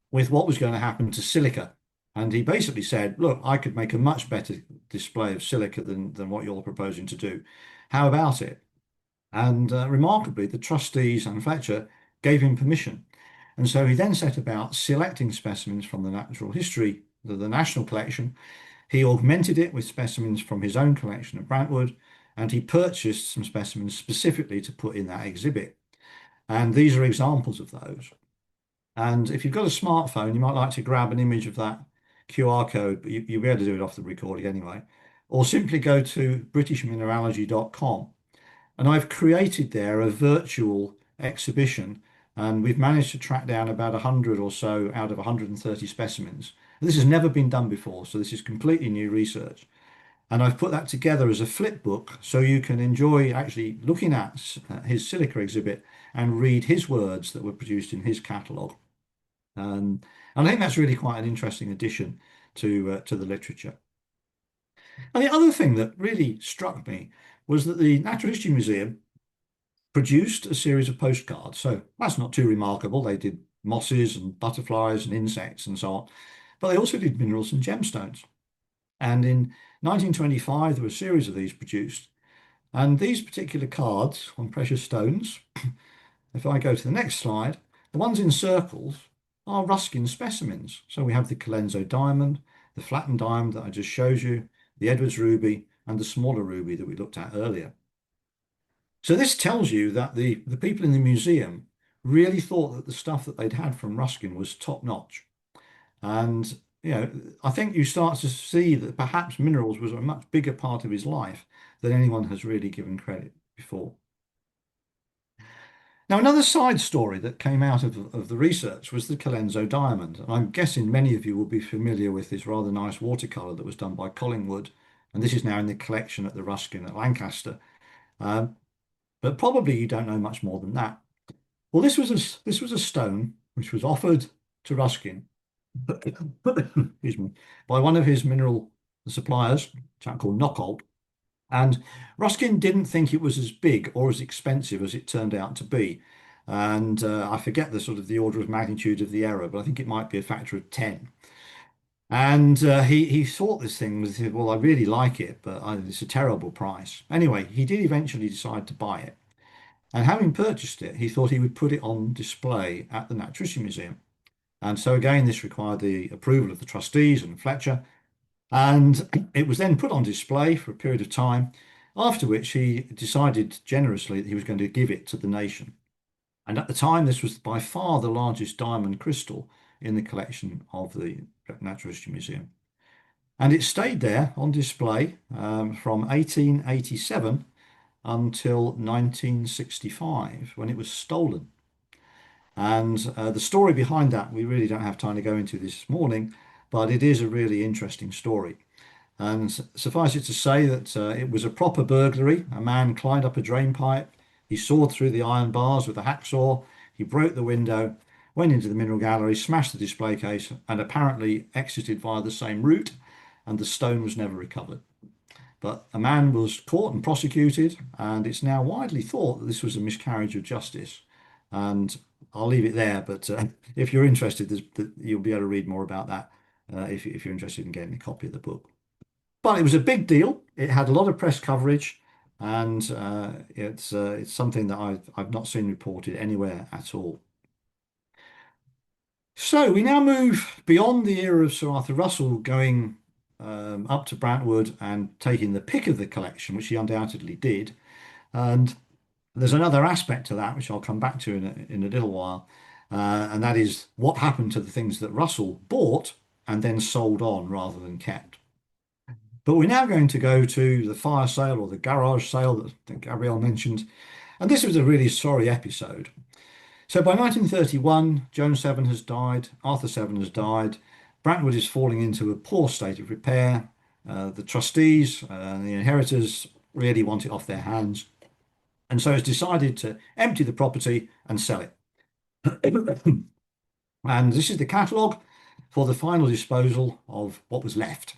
with what was going to happen to silica. And he basically said, look, I could make a much better display of silica than what you're proposing to do. How about it? And remarkably, the trustees and Fletcher gave him permission. And so he then set about selecting specimens from the natural history, the national collection. He augmented it with specimens from his own collection at Brantwood, and he purchased some specimens specifically to put in that exhibit. And these are examples of those. And if you've got a smartphone, you might like to grab an image of that QR code, but you'll be able to do it off the recording anyway. Or simply go to britishmineralogy.com. And I've created there a virtual exhibition, and we've managed to track down about 100 or so out of 130 specimens. This has never been done before, so this is completely new research. And I've put that together as a flip book so you can enjoy actually looking at his silica exhibit and read his words that were produced in his catalogue. And I think that's really quite an interesting addition to the literature. And the other thing that really struck me was that the Natural History Museum produced a series of postcards. So that's not too remarkable. They did mosses and butterflies and insects and so on, but they also did minerals and gemstones. And in 1925, there were a series of these produced. And these particular cards on precious stones, if I go to the next slide, the ones in circles are Ruskin specimens. So we have the Colenso diamond, the flattened diamond that I just showed you, the Edwards ruby, and the smaller ruby that we looked at earlier. So this tells you that the people in the museum really thought that the stuff that they'd had from Ruskin was top notch. And, I think you start to see that perhaps minerals was a much bigger part of his life than anyone has really given credit before. Now, another side story that came out of the research was the Colenso diamond. And I'm guessing many of you will be familiar with this rather nice watercolour that was done by Collingwood. And this is now in the collection at the Ruskin at Lancaster. But probably you don't know much more than that. Well, this was a stone which was offered to Ruskin excuse me, by one of his mineral suppliers, a chap called Knockolt. And Ruskin didn't think it was as big or as expensive as it turned out to be. And I forget the order of magnitude of the error, but I think it might be a factor of 10. And he thought this thing was, well, I really like it, but it's a terrible price. Anyway, he did eventually decide to buy it. And having purchased it, he thought he would put it on display at the Natural History Museum. And so again, this required the approval of the trustees and Fletcher. And it was then put on display for a period of time, after which he decided generously that he was going to give it to the nation. And at the time, this was by far the largest diamond crystal in the collection of the Natural History Museum. And it stayed there on display from 1887 until 1965 when it was stolen. And the story behind that, we really don't have time to go into this morning, but it is a really interesting story. And suffice it to say that it was a proper burglary. A man climbed up a drain pipe. He sawed through the iron bars with a hacksaw. He broke the window, went into the mineral gallery, smashed the display case, and apparently exited via the same route. And the stone was never recovered. But a man was caught and prosecuted, and it's now widely thought that this was a miscarriage of justice. And I'll leave it there. But if you're interested, you'll be able to read more about that if you're interested in getting a copy of the book. But it was a big deal. It had a lot of press coverage, and it's something that I've not seen reported anywhere at all. So we now move beyond the era of Sir Arthur Russell going up to Brantwood and taking the pick of the collection, which he undoubtedly did. And there's another aspect to that, which I'll come back to in a little while, and that is what happened to the things that Russell bought and then sold on rather than kept. But we're now going to go to the fire sale or the garage sale that Gabrielle mentioned. And this was a really sorry episode. So by 1931, Joan Seven has died, Arthur Seven has died, Brantwood is falling into a poor state of repair. The trustees and the inheritors really want it off their hands. And so it's decided to empty the property and sell it. And this is the catalogue for the final disposal of what was left.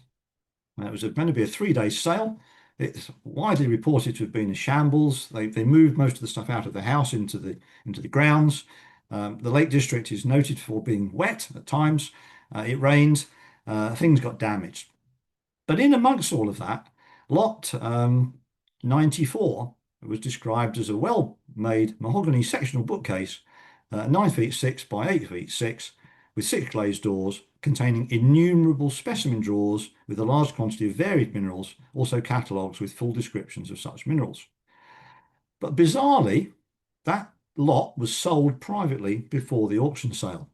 It was meant to be a 3-day sale. It's widely reported to have been a shambles. They moved most of the stuff out of the house into the grounds. The Lake District is noted for being wet at times. It rained. Things got damaged. But in amongst all of that, lot 94 was described as a well-made mahogany sectional bookcase, 9 feet 6 by 8 feet 6, with 6 glazed doors, containing innumerable specimen drawers with a large quantity of varied minerals, also catalogues with full descriptions of such minerals. But bizarrely, that lot was sold privately before the auction sale.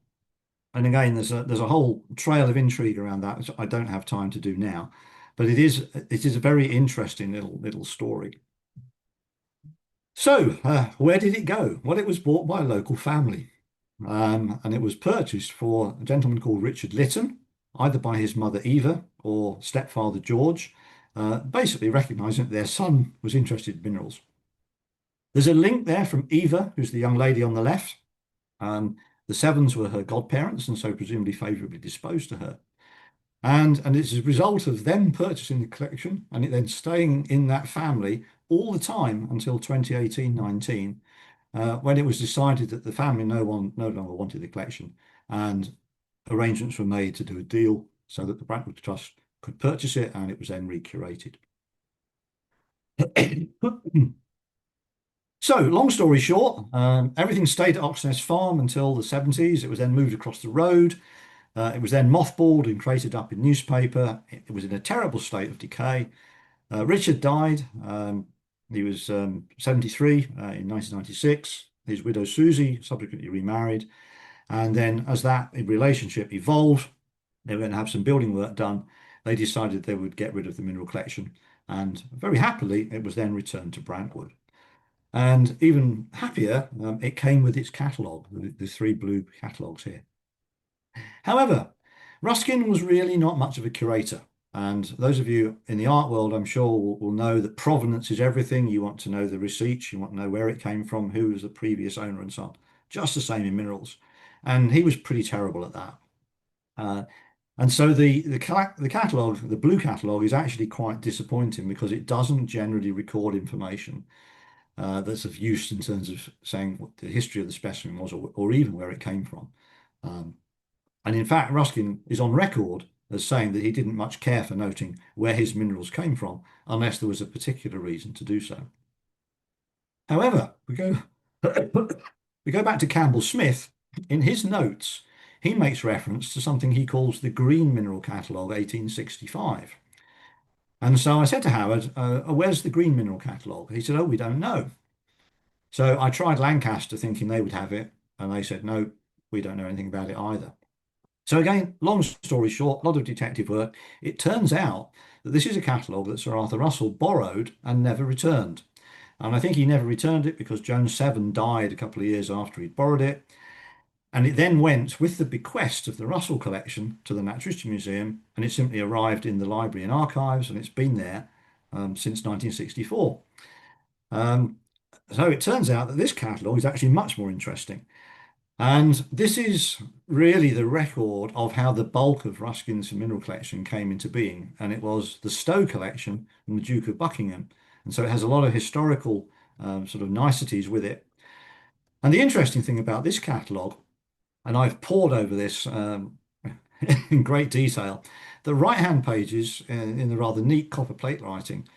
And again, there's a whole trail of intrigue around that, which I don't have time to do now. But it is a very interesting little story. So, where did it go? Well, it was bought by a local family. And it was purchased for a gentleman called Richard Lytton, either by his mother Eva or stepfather George, basically recognizing that their son was interested in minerals. There's a link there from Eva, who's the young lady on the left. The Sevens were her godparents, and so presumably favourably disposed to her. And it's a result of them purchasing the collection and it then staying in that family all the time until 2018-19, when it was decided that the family no longer wanted the collection, and arrangements were made to do a deal so that the Brantwood Trust could purchase it, and it was then recurated. So, long story short, everything stayed at Oxness Farm until the 70s. It was then moved across the road. It was then mothballed and created up in newspaper. It was in a terrible state of decay. Richard died. He was 73 in 1996. His widow Susie subsequently remarried. And then as that relationship evolved, they were going to have some building work done. They decided they would get rid of the mineral collection. And very happily, it was then returned to Brantwood. And even happier, it came with its catalogue, the 3 blue catalogues here. However, Ruskin was really not much of a curator. And those of you in the art world, I'm sure, will know that provenance is everything. You want to know the receipts, you want to know where it came from, who was the previous owner, and so on. Just the same in minerals. And he was pretty terrible at that. And so the catalogue, the blue catalogue, is actually quite disappointing because it doesn't generally record information that's of use in terms of saying what the history of the specimen was, or even where it came from. And in fact, Ruskin is on record as saying that he didn't much care for noting where his minerals came from unless there was a particular reason to do so. However, we go back to Campbell Smith. In his notes, he makes reference to something he calls the Green Mineral Catalogue 1865. And so I said to Howard, where's the Green Mineral Catalogue? He said, oh, we don't know. So I tried Lancaster thinking they would have it, and they said, no, we don't know anything about it either. So again, long story short, a lot of detective work. It turns out that this is a catalogue that Sir Arthur Russell borrowed and never returned. And I think he never returned it because Jones 7 died a couple of years after he'd borrowed it. And it then went with the bequest of the Russell collection to the Natural History Museum, and it simply arrived in the library and archives, and it's been there since 1964. Um, so it turns out that this catalogue is actually much more interesting. And this is really the record of how the bulk of Ruskin's mineral collection came into being. And it was the Stowe collection from the Duke of Buckingham. And so it has a lot of historical sort of niceties with it. And the interesting thing about this catalogue, and I've pored over this in great detail, the right-hand pages in the rather neat copper plate writing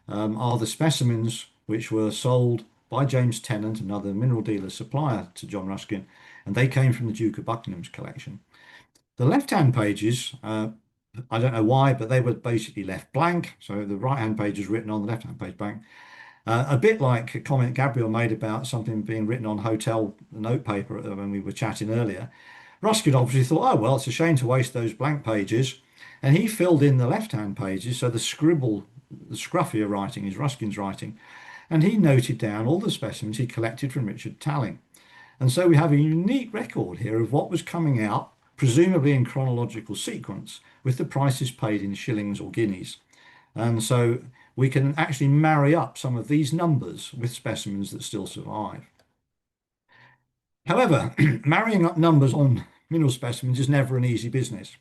are the specimens which were sold by James Tennant, another mineral dealer supplier to John Ruskin, and they came from the Duke of Buckingham's collection. The left-hand pages, I don't know why, but they were basically left blank. So the right-hand page is written on, the left-hand page blank. A bit like a comment Gabriel made about something being written on hotel notepaper when we were chatting earlier. Ruskin obviously thought, oh, well, it's a shame to waste those blank pages. And he filled in the left-hand pages, so the scribble, the scruffier writing is Ruskin's writing. And he noted down all the specimens he collected from Richard Talling. And so we have a unique record here of what was coming out, presumably in chronological sequence, with the prices paid in shillings or guineas. And so we can actually marry up some of these numbers with specimens that still survive. However, marrying up numbers on mineral specimens is never an easy business.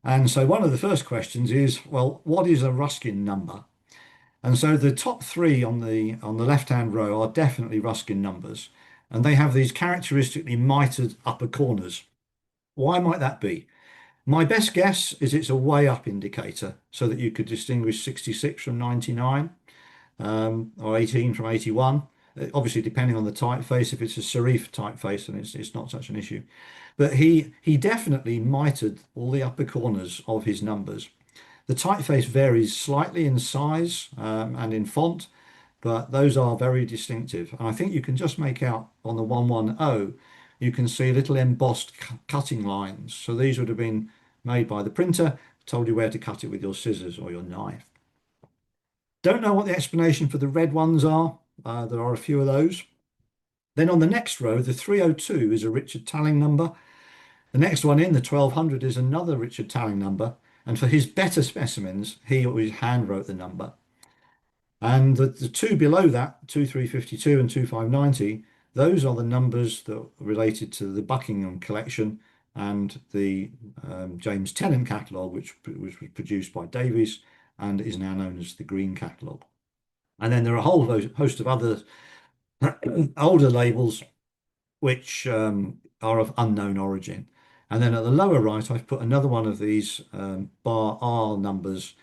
And so one of the first questions is, well, what is a Ruskin number? And so the top three on the left-hand row are definitely Ruskin numbers, and they have these characteristically mitered upper corners. Why might that be? My best guess is it's a way up indicator so that you could distinguish 66 from 99 or 18 from 81. Obviously, depending on the typeface, if it's a serif typeface, then it's not such an issue. But he definitely mitered all the upper corners of his numbers. The typeface varies slightly in size and in font, but those are very distinctive. And I think you can just make out on the 110, you can see little embossed cutting lines. So these would have been made by the printer, told you where to cut it with your scissors or your knife. Don't know what the explanation for the red ones are. There are a few of those. Then on the next row, the 302 is a Richard Talling number. The next one in, the 1200, is another Richard Talling number. And for his better specimens, he always hand wrote the number. And the two below that, 2352 and 2590, those are the numbers that are related to the Buckingham collection and the James Tennant catalogue, which was produced by Davies and is now known as the Green catalogue. And then there are a whole host of other older labels which are of unknown origin. And then at the lower right, I've put another one of these bar R numbers.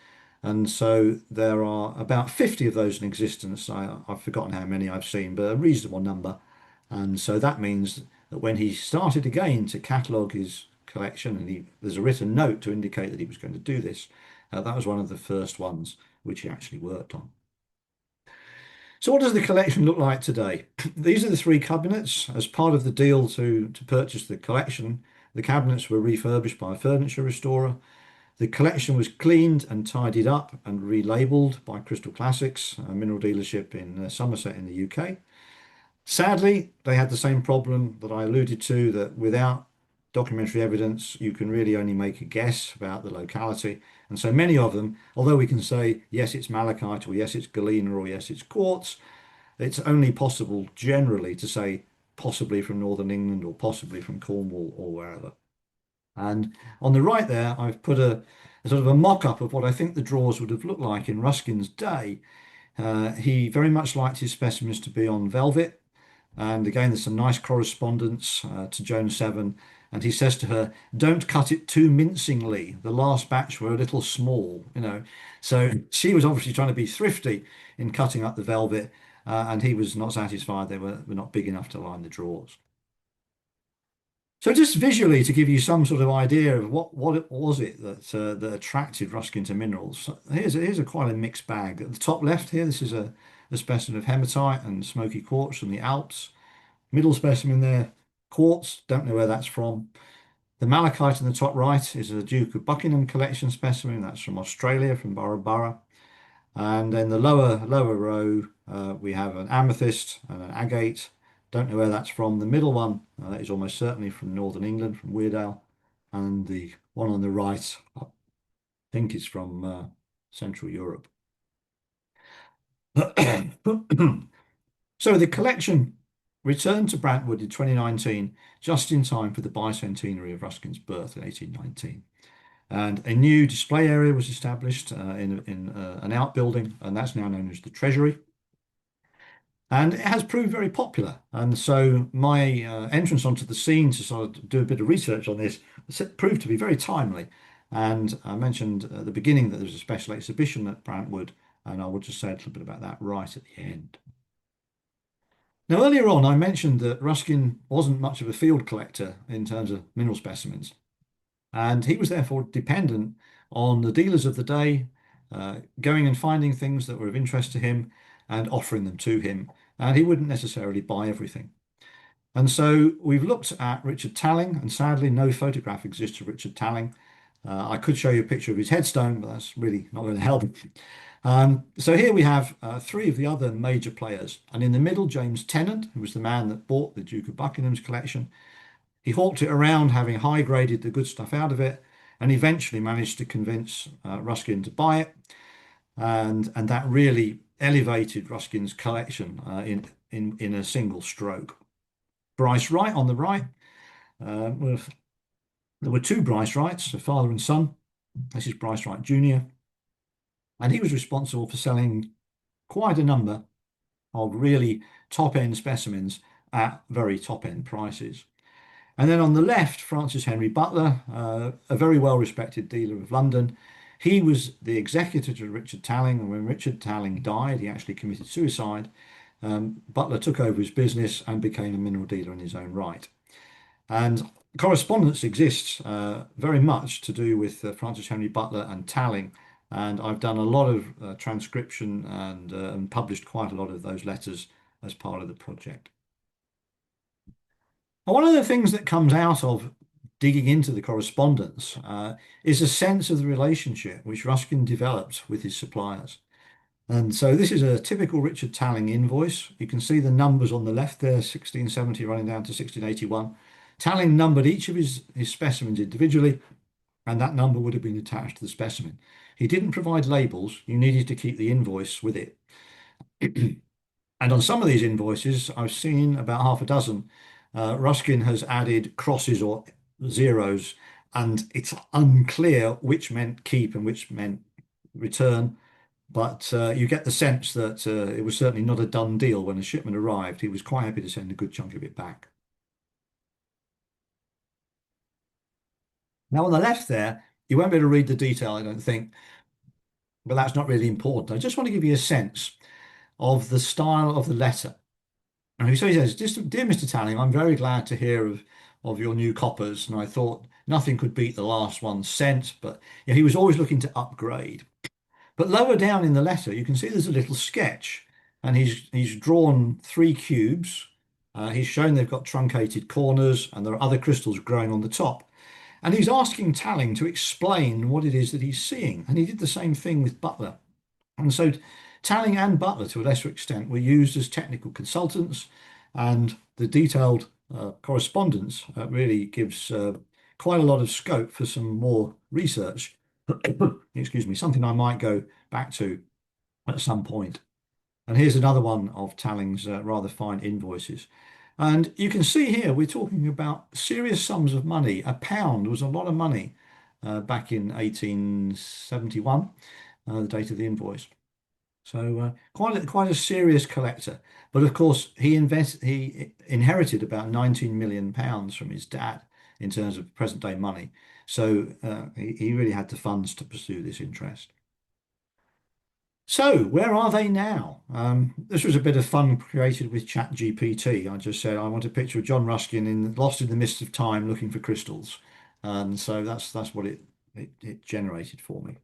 And so there are about 50 of those in existence. I've forgotten how many I've seen, but a reasonable number. And so that means that when he started again to catalogue his collection, and there's a written note to indicate that he was going to do this, that was one of the first ones which he actually worked on. So what does the collection look like today? These are the three cabinets. As part of the deal to purchase the collection, the cabinets were refurbished by a furniture restorer. The collection was cleaned and tidied up and relabeled by Crystal Classics, a mineral dealership in Somerset in the UK. Sadly, they had the same problem that I alluded to, that without documentary evidence, you can really only make a guess about the locality. And so many of them, although we can say, yes, it's malachite, or yes, it's galena, or yes, it's quartz, it's only possible generally to say possibly from Northern England or possibly from Cornwall or wherever. And on the right there, I've put a sort of a mock-up of what I think the drawers would have looked like in Ruskin's day. He very much liked his specimens to be on velvet. And again, there's some nice correspondence to Joan 7. And he says to her, don't cut it too mincingly. The last batch were a little small, you know. So she was obviously trying to be thrifty in cutting up the velvet. And he was not satisfied. They were not big enough to line the drawers. So just visually to give you some sort of idea of what it was that attracted Ruskin to minerals. So here's a quite a mixed bag. At the top left here, this is a specimen of hematite and smoky quartz from the Alps. Middle specimen there, quartz, don't know where that's from. The malachite in the top right is a Duke of Buckingham collection specimen. That's from Australia, from Burra Burra. And then the lower row, we have an amethyst and an agate. Don't know where that's from. The middle one, that is almost certainly from Northern England, from Weardale. And the one on the right, I think is from Central Europe. So the collection returned to Brantwood in 2019, just in time for the bicentenary of Ruskin's birth in 1819. And a new display area was established in an outbuilding, and that's now known as the Treasury. And it has proved very popular. And so my entrance onto the scene to sort of do a bit of research on this proved to be very timely. And I mentioned at the beginning that there was a special exhibition at Brantwood, and I will just say a little bit about that right at the end. Now, earlier on, I mentioned that Ruskin wasn't much of a field collector in terms of mineral specimens, and he was therefore dependent on the dealers of the day going and finding things that were of interest to him and offering them to him, and he wouldn't necessarily buy everything. And so we've looked at Richard Talling, and sadly, no photograph exists of Richard Talling. I could show you a picture of his headstone, but that's really not going to help. So here we have three of the other major players. And in the middle, James Tennant, who was the man that bought the Duke of Buckingham's collection. He hawked it around, having high graded the good stuff out of it, and eventually managed to convince Ruskin to buy it. And that really elevated Ruskin's collection in a single stroke. Bryce Wright on the right. There were two Bryce Wrights, a father and son. This is Bryce Wright Jr. And he was responsible for selling quite a number of really top-end specimens at very top-end prices. And then on the left, Francis Henry Butler, a very well-respected dealer of London. He was the executor to Richard Talling, and when Richard Talling died, he actually committed suicide. Butler took over his business and became a mineral dealer in his own right. And correspondence exists very much to do with Francis Henry Butler and Talling. And I've done a lot of transcription and published quite a lot of those letters as part of the project. Now, one of the things that comes out of digging into the correspondence is a sense of the relationship which Ruskin developed with his suppliers. And so this is a typical Richard Talling invoice. You can see the numbers on the left there, 1670 running down to 1681. Talling numbered each of his specimens individually, and that number would have been attached to the specimen. He didn't provide labels. You needed to keep the invoice with it. And on some of these invoices, I've seen about half a dozen, Ruskin has added crosses or zeros, and it's unclear which meant keep and which meant return. But you get the sense that it was certainly not a done deal when a shipment arrived. He was quite happy to send a good chunk of it back. Now, on the left there, you won't be able to read the detail, I don't think, but that's not really important. I just want to give you a sense of the style of the letter. And so he says, "Dear Mr. Talling, I'm very glad to hear of your new coppers, and I thought nothing could beat the last one sent, but he was always looking to upgrade." But lower down in the letter, you can see there's a little sketch, and he's drawn three cubes. He's shown they've got truncated corners, and there are other crystals growing on the top. And he's asking Talling to explain what it is that he's seeing. And he did the same thing with Butler. And so Talling and Butler, to a lesser extent, were used as technical consultants. And the detailed correspondence really gives quite a lot of scope for some more research. Excuse me, something I might go back to at some point. And here's another one of Talling's rather fine invoices. And you can see here we're talking about serious sums of money. A pound was a lot of money back in 1871, the date of the invoice. So quite a serious collector. But of course, he inherited about 19 million pounds from his dad in terms of present day money. So he really had the funds to pursue this interest. So where are they now? This was a bit of fun created with ChatGPT. I just said I want a picture of John Ruskin lost in the mist of time looking for crystals, and so that's what it generated for me.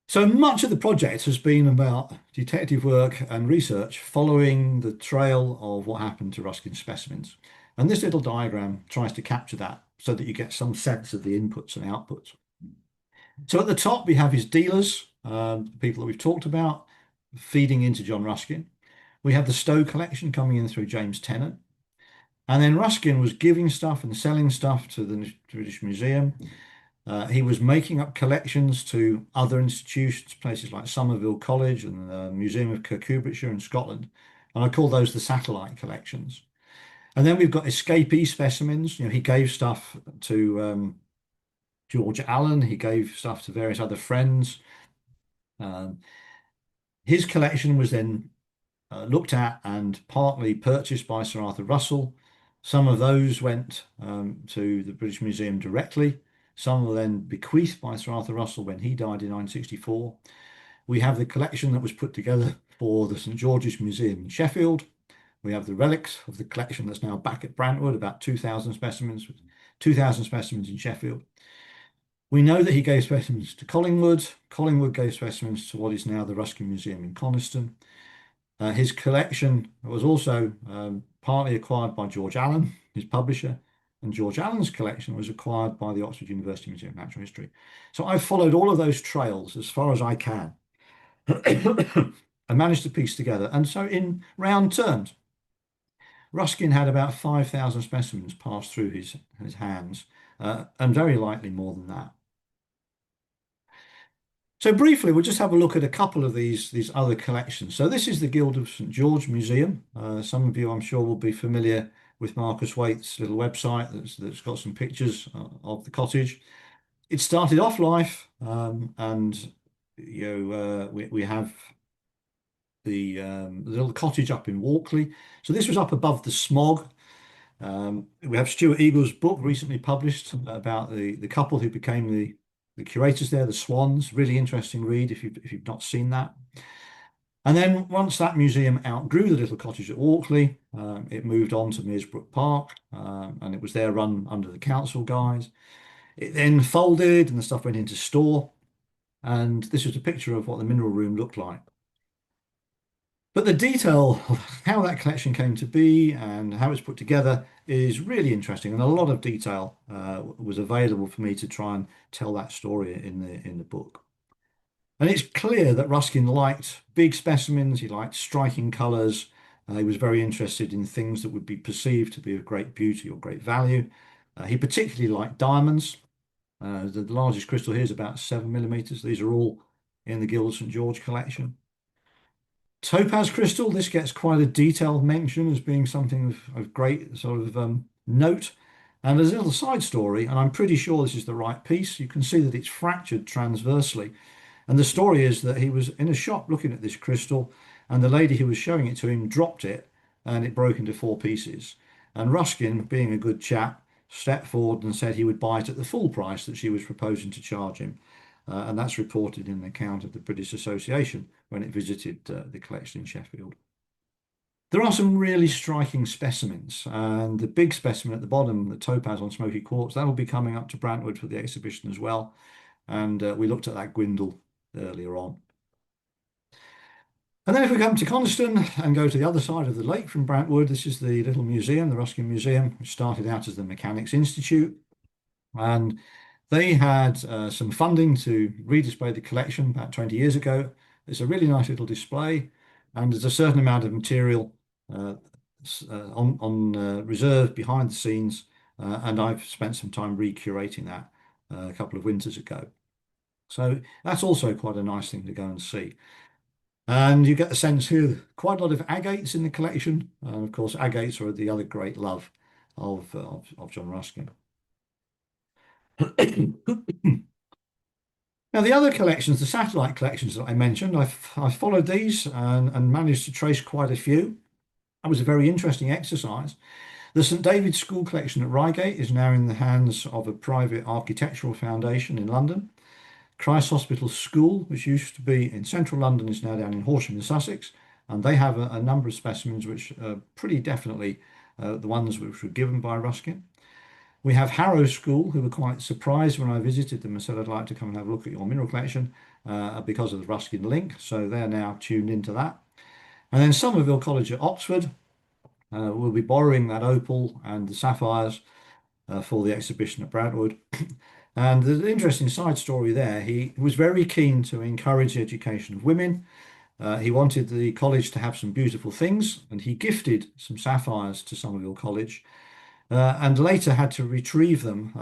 So much of the project has been about detective work and research following the trail of what happened to Ruskin specimens. And this little diagram tries to capture that so that you get some sense of the inputs and outputs. So at the top, we have his dealers. people that we've talked about, feeding into John Ruskin. We have the Stowe collection coming in through James Tennant. And then Ruskin was giving stuff and selling stuff to the British Museum. He was making up collections to other institutions, places like Somerville College and the Museum of Kirkcudbrightshire in Scotland. And I call those the satellite collections. And then we've got escapee specimens. He gave stuff to George Allen. He gave stuff to various other friends. Um, his collection was then looked at and partly purchased by Sir Arthur Russell. Some of those went to the British Museum directly. Some were then bequeathed by Sir Arthur Russell when he died in 1964. We have the collection that was put together for the St George's Museum in Sheffield. We have the relics of the collection that's now back at Brantwood, about 2,000 specimens, 2,000 specimens in Sheffield. We know that he gave specimens to Collingwood. Collingwood gave specimens to what is now the Ruskin Museum in Coniston. His collection was also partly acquired by George Allen, his publisher, and George Allen's collection was acquired by the Oxford University Museum of Natural History. So I've followed all of those trails as far as I can and managed to piece together. And so in round terms, Ruskin had about 5,000 specimens pass through his hands, and very likely more than that. So briefly, we'll just have a look at a couple of these other collections. So this is the Guild of St George Museum. Some of you, I'm sure, will be familiar with Marcus Waite's little website that's got some pictures of the cottage. It started off life, and we have the little cottage up in Walkley. So this was up above the smog. We have Stuart Eagle's book recently published about the couple who became the curators there, the Swans. Really interesting read if you've not seen that. And then once that museum outgrew the little cottage at Walkley, it moved on to Mearsbrook Park, and it was there run under the council guise. It then folded and the stuff went into store. And this is a picture of what the mineral room looked like. But the detail of how that collection came to be and how it's put together is really interesting, and a lot of detail was available for me to try and tell that story in the book. And it's clear that Ruskin liked big specimens, he liked striking colours, he was very interested in things that would be perceived to be of great beauty or great value. He particularly liked diamonds. The largest crystal here is about 7 millimeters. These are all in the Guild of St George collection. Topaz crystal, this gets quite a detailed mention as being something of great sort of note. And there's a little side story, and I'm pretty sure this is the right piece. You can see that it's fractured transversely. And the story is that he was in a shop looking at this crystal, and the lady who was showing it to him dropped it, and it broke into 4 pieces. And Ruskin, being a good chap, stepped forward and said he would buy it at the full price that she was proposing to charge him. And that's reported in an account of the British Association when it visited the collection in Sheffield. There are some really striking specimens, and the big specimen at the bottom, the topaz on smoky quartz, that will be coming up to Brantwood for the exhibition as well. And we looked at that Gwindle earlier on. And then if we come to Coniston and go to the other side of the lake from Brantwood, this is the little museum, the Ruskin Museum, which started out as the Mechanics Institute. And they had some funding to redisplay the collection about 20 years ago. It's a really nice little display, and there's a certain amount of material on reserve behind the scenes, and I've spent some time recurating that a couple of winters ago. So that's also quite a nice thing to go and see. And you get the sense here, quite a lot of agates in the collection. And of course, agates are the other great love of John Ruskin. Now, the other collections, the satellite collections that I mentioned, I've followed these and managed to trace quite a few. That was a very interesting exercise. The St David's School collection at Reigate is now in the hands of a private architectural foundation in London. Christ Hospital School, which used to be in central London, is now down in Horsham in Sussex, and they have a number of specimens which are pretty definitely the ones which were given by Ruskin. We have Harrow School, who were quite surprised when I visited them and said, I'd like to come and have a look at your mineral collection because of the Ruskin link. So they're now tuned into that. And then Somerville College at Oxford will be borrowing that opal and the sapphires for the exhibition at Brantwood. And there's an interesting side story there. He was very keen to encourage the education of women. He wanted the college to have some beautiful things, and he gifted some sapphires to Somerville College, and later had to retrieve them,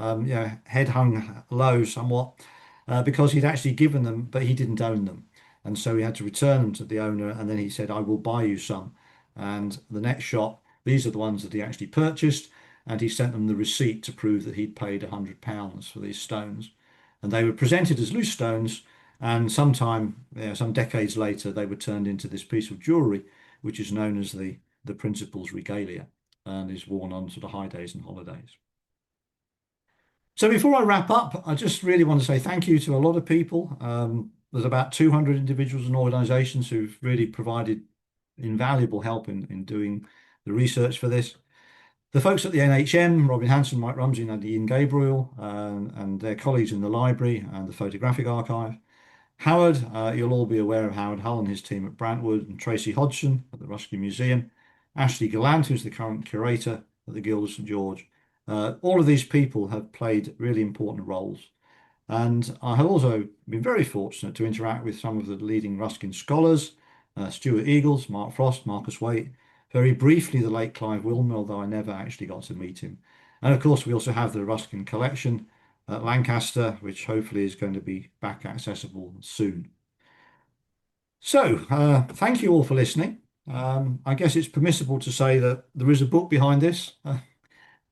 head hung low somewhat, because he'd actually given them, but he didn't own them. And so he had to return them to the owner, and then he said, I will buy you some. And the next shop, these are the ones that he actually purchased, and he sent them the receipt to prove that he'd paid £100 for these stones. And they were presented as loose stones, and sometime, some decades later, they were turned into this piece of jewellery, which is known as the principal's regalia and is worn on sort of high days and holidays. So before I wrap up, I just really want to say thank you to a lot of people. There's about 200 individuals and organisations who've really provided invaluable help in doing the research for this. The folks at the NHM, Robin Hanson, Mike Rumsey, and Ian Gabriel, and their colleagues in the library and the photographic archive. Howard, you'll all be aware of Howard Hull and his team at Brantwood, and Tracy Hodgson at the Ruskin Museum, Ashley Gallant, who's the current curator at the Guild of St George. All of these people have played really important roles. And I have also been very fortunate to interact with some of the leading Ruskin scholars, Stuart Eagles, Mark Frost, Marcus Waite, very briefly the late Clive Wilmer, although I never actually got to meet him. And of course, we also have the Ruskin collection at Lancaster, which hopefully is going to be back accessible soon. So, thank you all for listening. I guess it's permissible to say that there is a book behind this.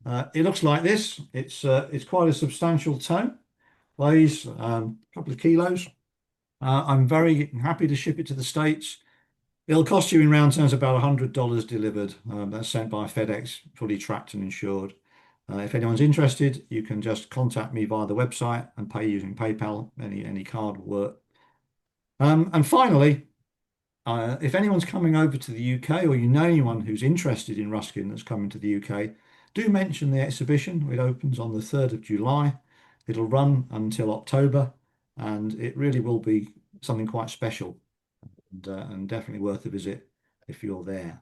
It looks like this. It's quite a substantial tome, weighs a couple of kilos. I'm very happy to ship it to the States. It'll cost you in round terms about $100 delivered. That's sent by FedEx, fully tracked and insured. If anyone's interested, you can just contact me via the website and pay using PayPal. Any card will work. And finally, if anyone's coming over to the UK or you know anyone who's interested in Ruskin that's coming to the UK, do mention the exhibition. It opens on the 3rd of July. It'll run until October, and it really will be something quite special and definitely worth a visit if you're there.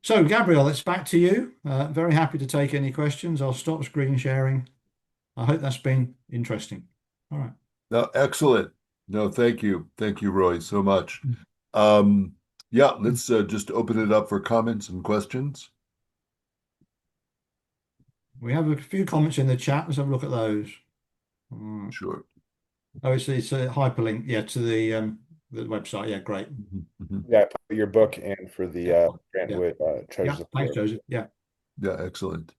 So, Gabriel, it's back to you. Very happy to take any questions. I'll stop screen sharing. I hope that's been interesting. All right. No, excellent. No, thank you. Thank you, Roy, so much. Um, yeah, let's just open it up for comments and questions. We have a few comments in the chat. Let's have a look at those. Sure. Oh, it's a hyperlink, yeah, to the website. Yeah, great. Mhm. Yeah, I put your book in for Yeah, the yeah, Brentwood yeah. Treasures of the Thanks, Globe. Joseph. Yeah. Yeah, excellent.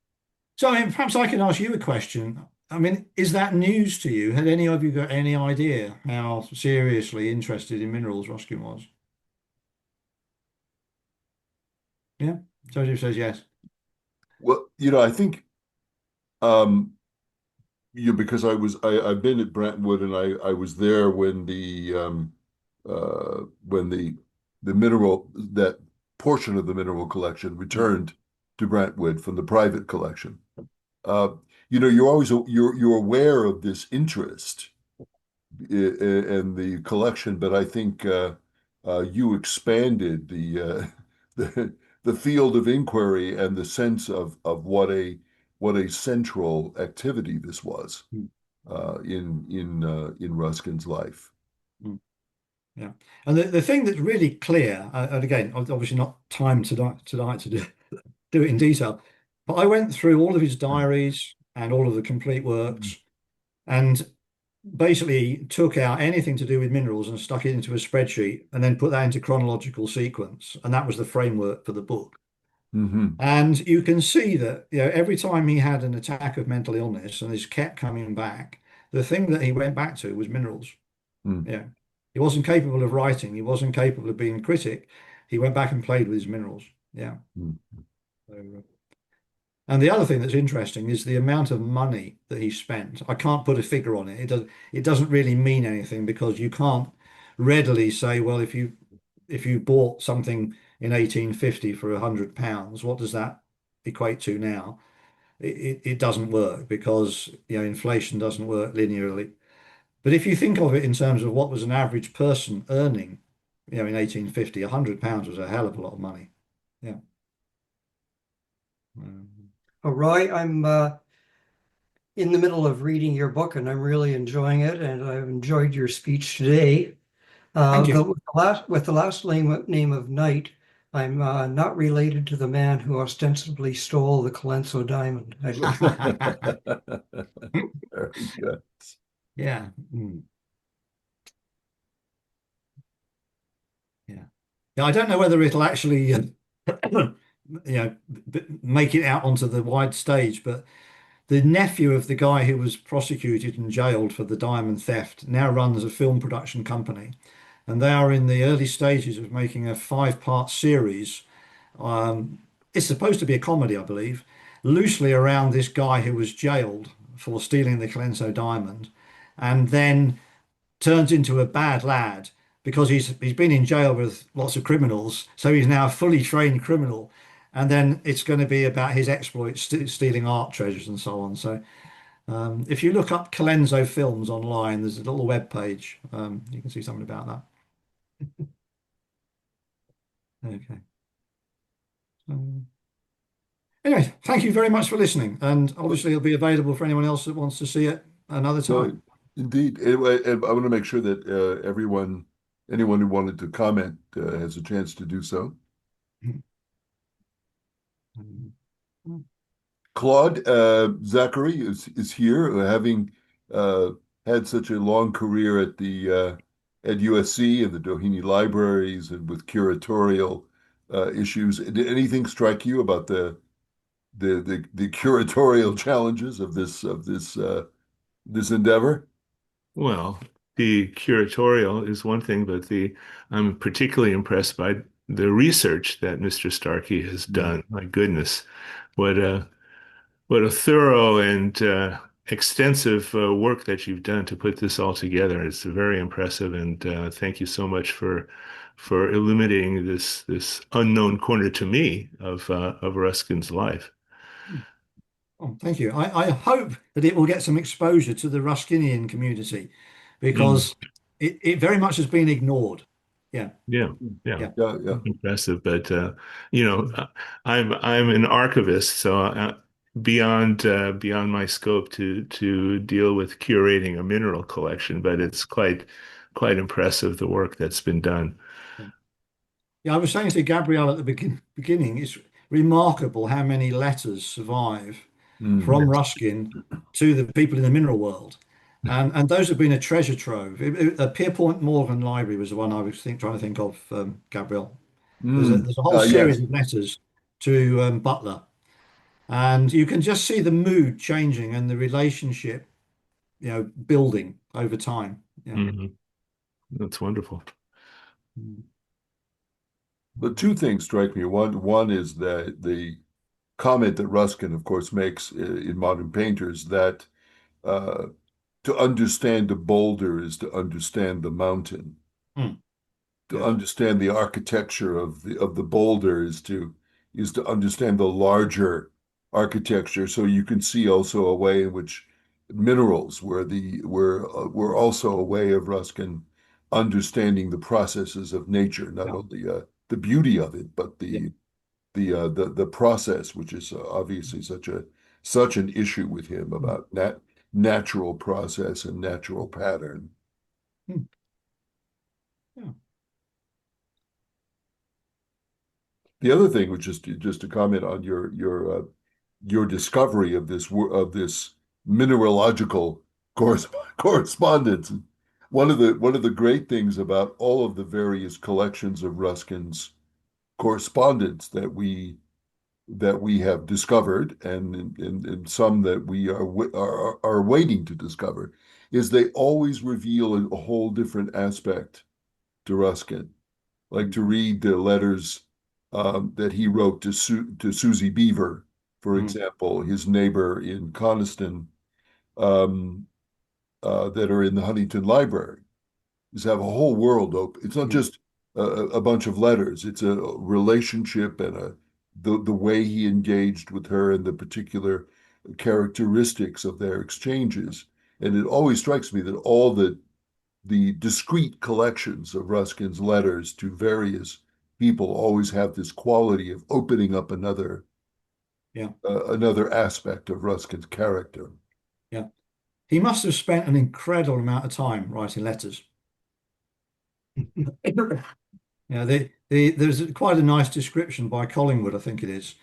So, I mean, perhaps I can ask you a question. I mean, is that news to you? Had any of you got any idea how seriously interested in minerals Ruskin was? Yeah. Joseph says yes. Well, I think um because I've been at Brentwood and I was there when the mineral that portion of the mineral collection Mm, returned to Brentwood from the private collection. Uh, you're always you're aware of this interest in the collection, but I think you expanded the field of inquiry and the sense of what a central activity this was mm, in Ruskin's life. mm. Yeah. And the thing that's really clear, and again, obviously not time tonight to do it in detail, but I went through all of his diaries and all of the complete works and basically took out anything to do with minerals and stuck it into a spreadsheet and then put that into chronological sequence. And that was the framework for the book. Hmm. And you can see that, every time he had an attack of mental illness and this kept coming back, the thing that he went back to was minerals. Mm. Yeah. He wasn't capable of writing. He wasn't capable of being a critic. He went back and played with his minerals. Yeah. Mm. So, and the other thing that's interesting is the amount of money that he spent. I can't put a figure on it. It doesn't really mean anything because you can't readily say, well, if you bought something in 1850 for £100, what does that equate to now? It doesn't work because inflation doesn't work linearly. But if you think of it in terms of what was an average person earning, in 1850, £100 was a hell of a lot of money. Yeah. All right, I'm in the middle of reading your book, and I'm really enjoying it, and I've enjoyed your speech today. Thank you. With the last name of Knight, I'm not related to the man who ostensibly stole the Colenso diamond. Very good. Yeah. Mm. Yeah. Yeah. I don't know whether it'll actually, make it out onto the wide stage, but the nephew of the guy who was prosecuted and jailed for the diamond theft now runs a film production company, and they are in the early stages of making a five-part series. Um, it's supposed to be a comedy, I believe, loosely around this guy who was jailed for stealing the Colenso diamond, and then turns into a bad lad because he's been in jail with lots of criminals, so he's now a fully trained criminal. And then it's going to be about his exploits, stealing art treasures and so on. So if you look up Colenso films online, there's a little web page. You can see something about that. Okay. Um, anyway, thank you very much for listening. And Well, obviously, it'll be available for anyone else that wants to see it another time. no, indeed. Anyway, and I want to make sure that anyone who wanted to comment, has a chance to do so. Claude, Zachary is here, having uh, had such a long career at USC and the Doheny Libraries and with curatorial issues. Did anything strike you about the curatorial challenges of this endeavor? Well, the curatorial is one thing, but the I'm particularly impressed by the research that Mr. Starkey has Mm. done. My goodness, what a what a thorough and extensive work that you've done to put this all together. It's very impressive, and thank you so much for illuminating this unknown corner to me of Ruskin's life. Oh, thank you. I hope that it will get some exposure to the Ruskinian community Mm, because it very much has been ignored. Yeah. yeah, yeah. Yeah. Yeah, yeah. Impressive, but you know, I'm an archivist, so beyond my scope to deal with curating a mineral collection, but it's quite impressive the work that's been done. Yeah, I was saying to Gabrielle at the beginning, it's remarkable how many letters survive Mhm. from Ruskin to the people in the mineral world. And those have been a treasure trove. Pierpont Morgan Library was the one I was trying to think of, Gabrielle. Mm. There's a whole series Yes. of letters to Butler, and you can just see the mood changing and the relationship, building over time. Yeah. Hmm. That's wonderful. Mm. The two things strike me. One is that the comment that Ruskin, of course, makes in Modern Painters that uh, to understand a boulder is to understand the mountain. Mm. To Yeah. understand the architecture of the boulder is to understand the larger architecture. So you can see also a way in which minerals were also a way of Ruskin understanding the processes of nature, not Yeah. only the beauty of it, but Yeah. the process, which is obviously such an issue with him Mm. about natural process and natural pattern. Mm. Yeah. The other thing was just to comment on your discovery of this mineralogical correspondence. One of the great things about all of the various collections of Ruskin's correspondence that we have discovered, and some that we are waiting to discover, is they always reveal a whole different aspect to Ruskin. Like Mm. to read the letters that he wrote to Susie Beaver, for Mm. example, his neighbor in Coniston, um, that are in the Huntington Library. Is have a whole world open. It's not Mm. just a bunch of letters. It's a relationship and the way he engaged with her and the particular characteristics of their exchanges. And it always strikes me that all the discrete collections of Ruskin's letters to various people always have this quality of opening up another Yeah. another aspect of Ruskin's character. Yeah. He must have spent an incredible amount of time writing letters. Yeah, there's quite a nice description by Collingwood, I think it is,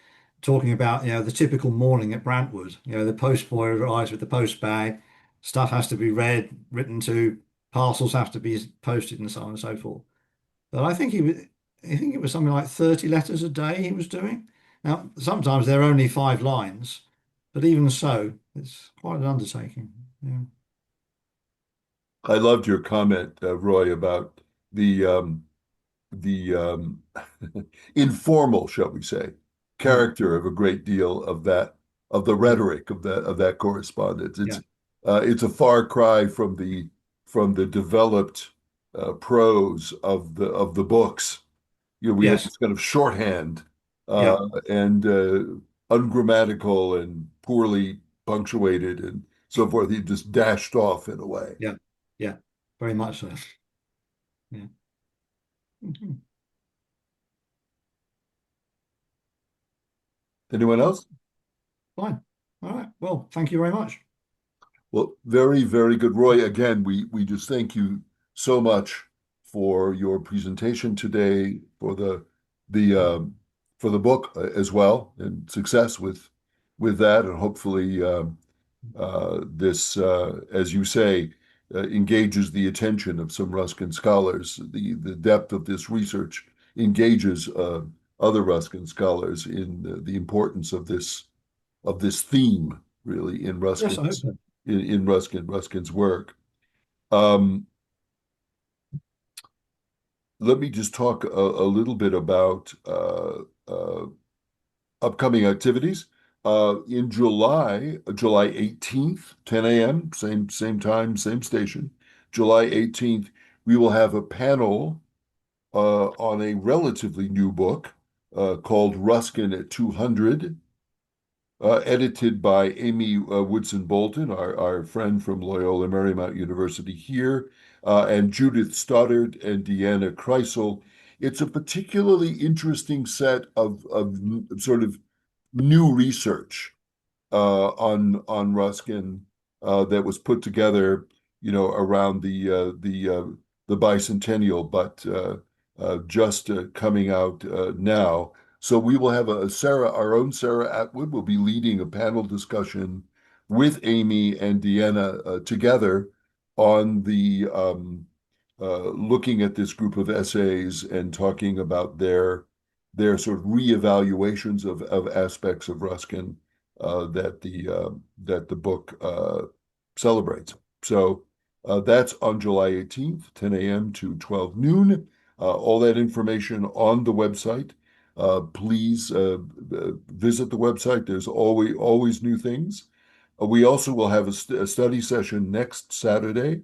talking about, the typical morning at Brantwood. The postboy arrives with the post bag, stuff has to be read, written to, parcels have to be posted, and so on and so forth. But I think it was something like 30 letters a day he was doing. Now, sometimes they're only 5 lines, but even so, it's quite an undertaking. Yeah. I loved your comment, Roy, about the informal, shall we say, Mm. character of a great deal of that of the Mm. rhetoric of that correspondence. Yeah. It's a far cry from the developed prose of the books. We had Yes. this kind of shorthand Yeah. and ungrammatical and poorly punctuated and so forth. He just dashed off in a way. Yeah. Yeah. Very much so. Yeah. Mhm. Anyone Oh, else? fine. All right. Well, thank you very much. Well, very, very good. Roy, again, we just thank you so much for your presentation today, the for the book as well, and success with that, and hopefully this, as you say, engages the attention of some Ruskin scholars. The depth of this research engages other Ruskin scholars in the importance of this theme, really, in Yes, I hope so. Ruskin's work. Um, Let me just talk a little bit about upcoming activities. In July 18th, 10 a.m., same time, same station. July 18th, we will have a panel on a relatively new book called Ruskin at 200. Edited by Amy Woodson Bolton, our friend from Loyola Marymount University here, and Judith Stoddard and Deanna Kreisel. It's a particularly interesting set of sort of new research on Ruskin that was put together, around the bicentennial, but just coming out now. So we will have our own Sarah Atwood will be leading a panel discussion with Amy and Deanna together on the looking at this group of essays and talking about their sort of reevaluations of aspects of Ruskin that the book celebrates. So that's on July 18th, 10 a.m. to 12 noon. All that information on the website. Please visit the website. There's always new things. We also will have a study session next Saturday,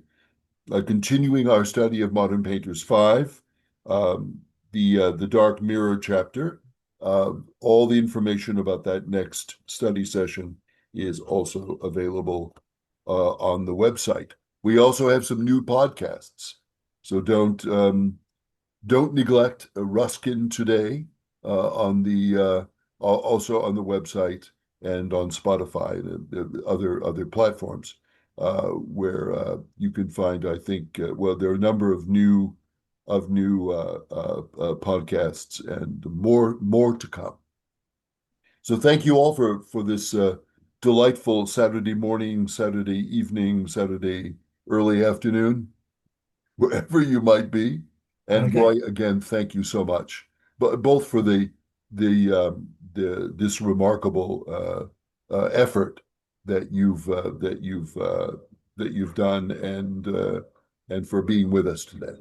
continuing our study of Modern Painters 5, um, the Dark Mirror chapter. All the information about that next study session is also available on the website. We also have some new podcasts, so don't neglect Ruskin Today on the also on the website and on Spotify and other platforms where you can find, I think, well, there are a number of new podcasts and more to come. So thank you all for this delightful Saturday morning, Saturday evening, Saturday early afternoon, wherever you might be. And Okay. Roy, again, thank you so much, but both for the this remarkable effort that you've done and for being with us today.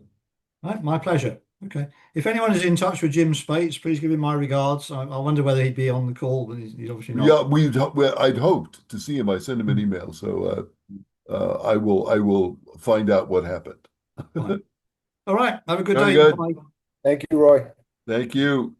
Right, my pleasure. Okay. If anyone is in touch with Jim Spates, please give him my regards. I wonder whether he'd be on the call, but he's obviously not. Yeah, I'd hoped to see him. I sent him an email, so I will find out what happened. Fine. All right. Have a good Very day. good. Bye. Thank you, Roy. Thank you.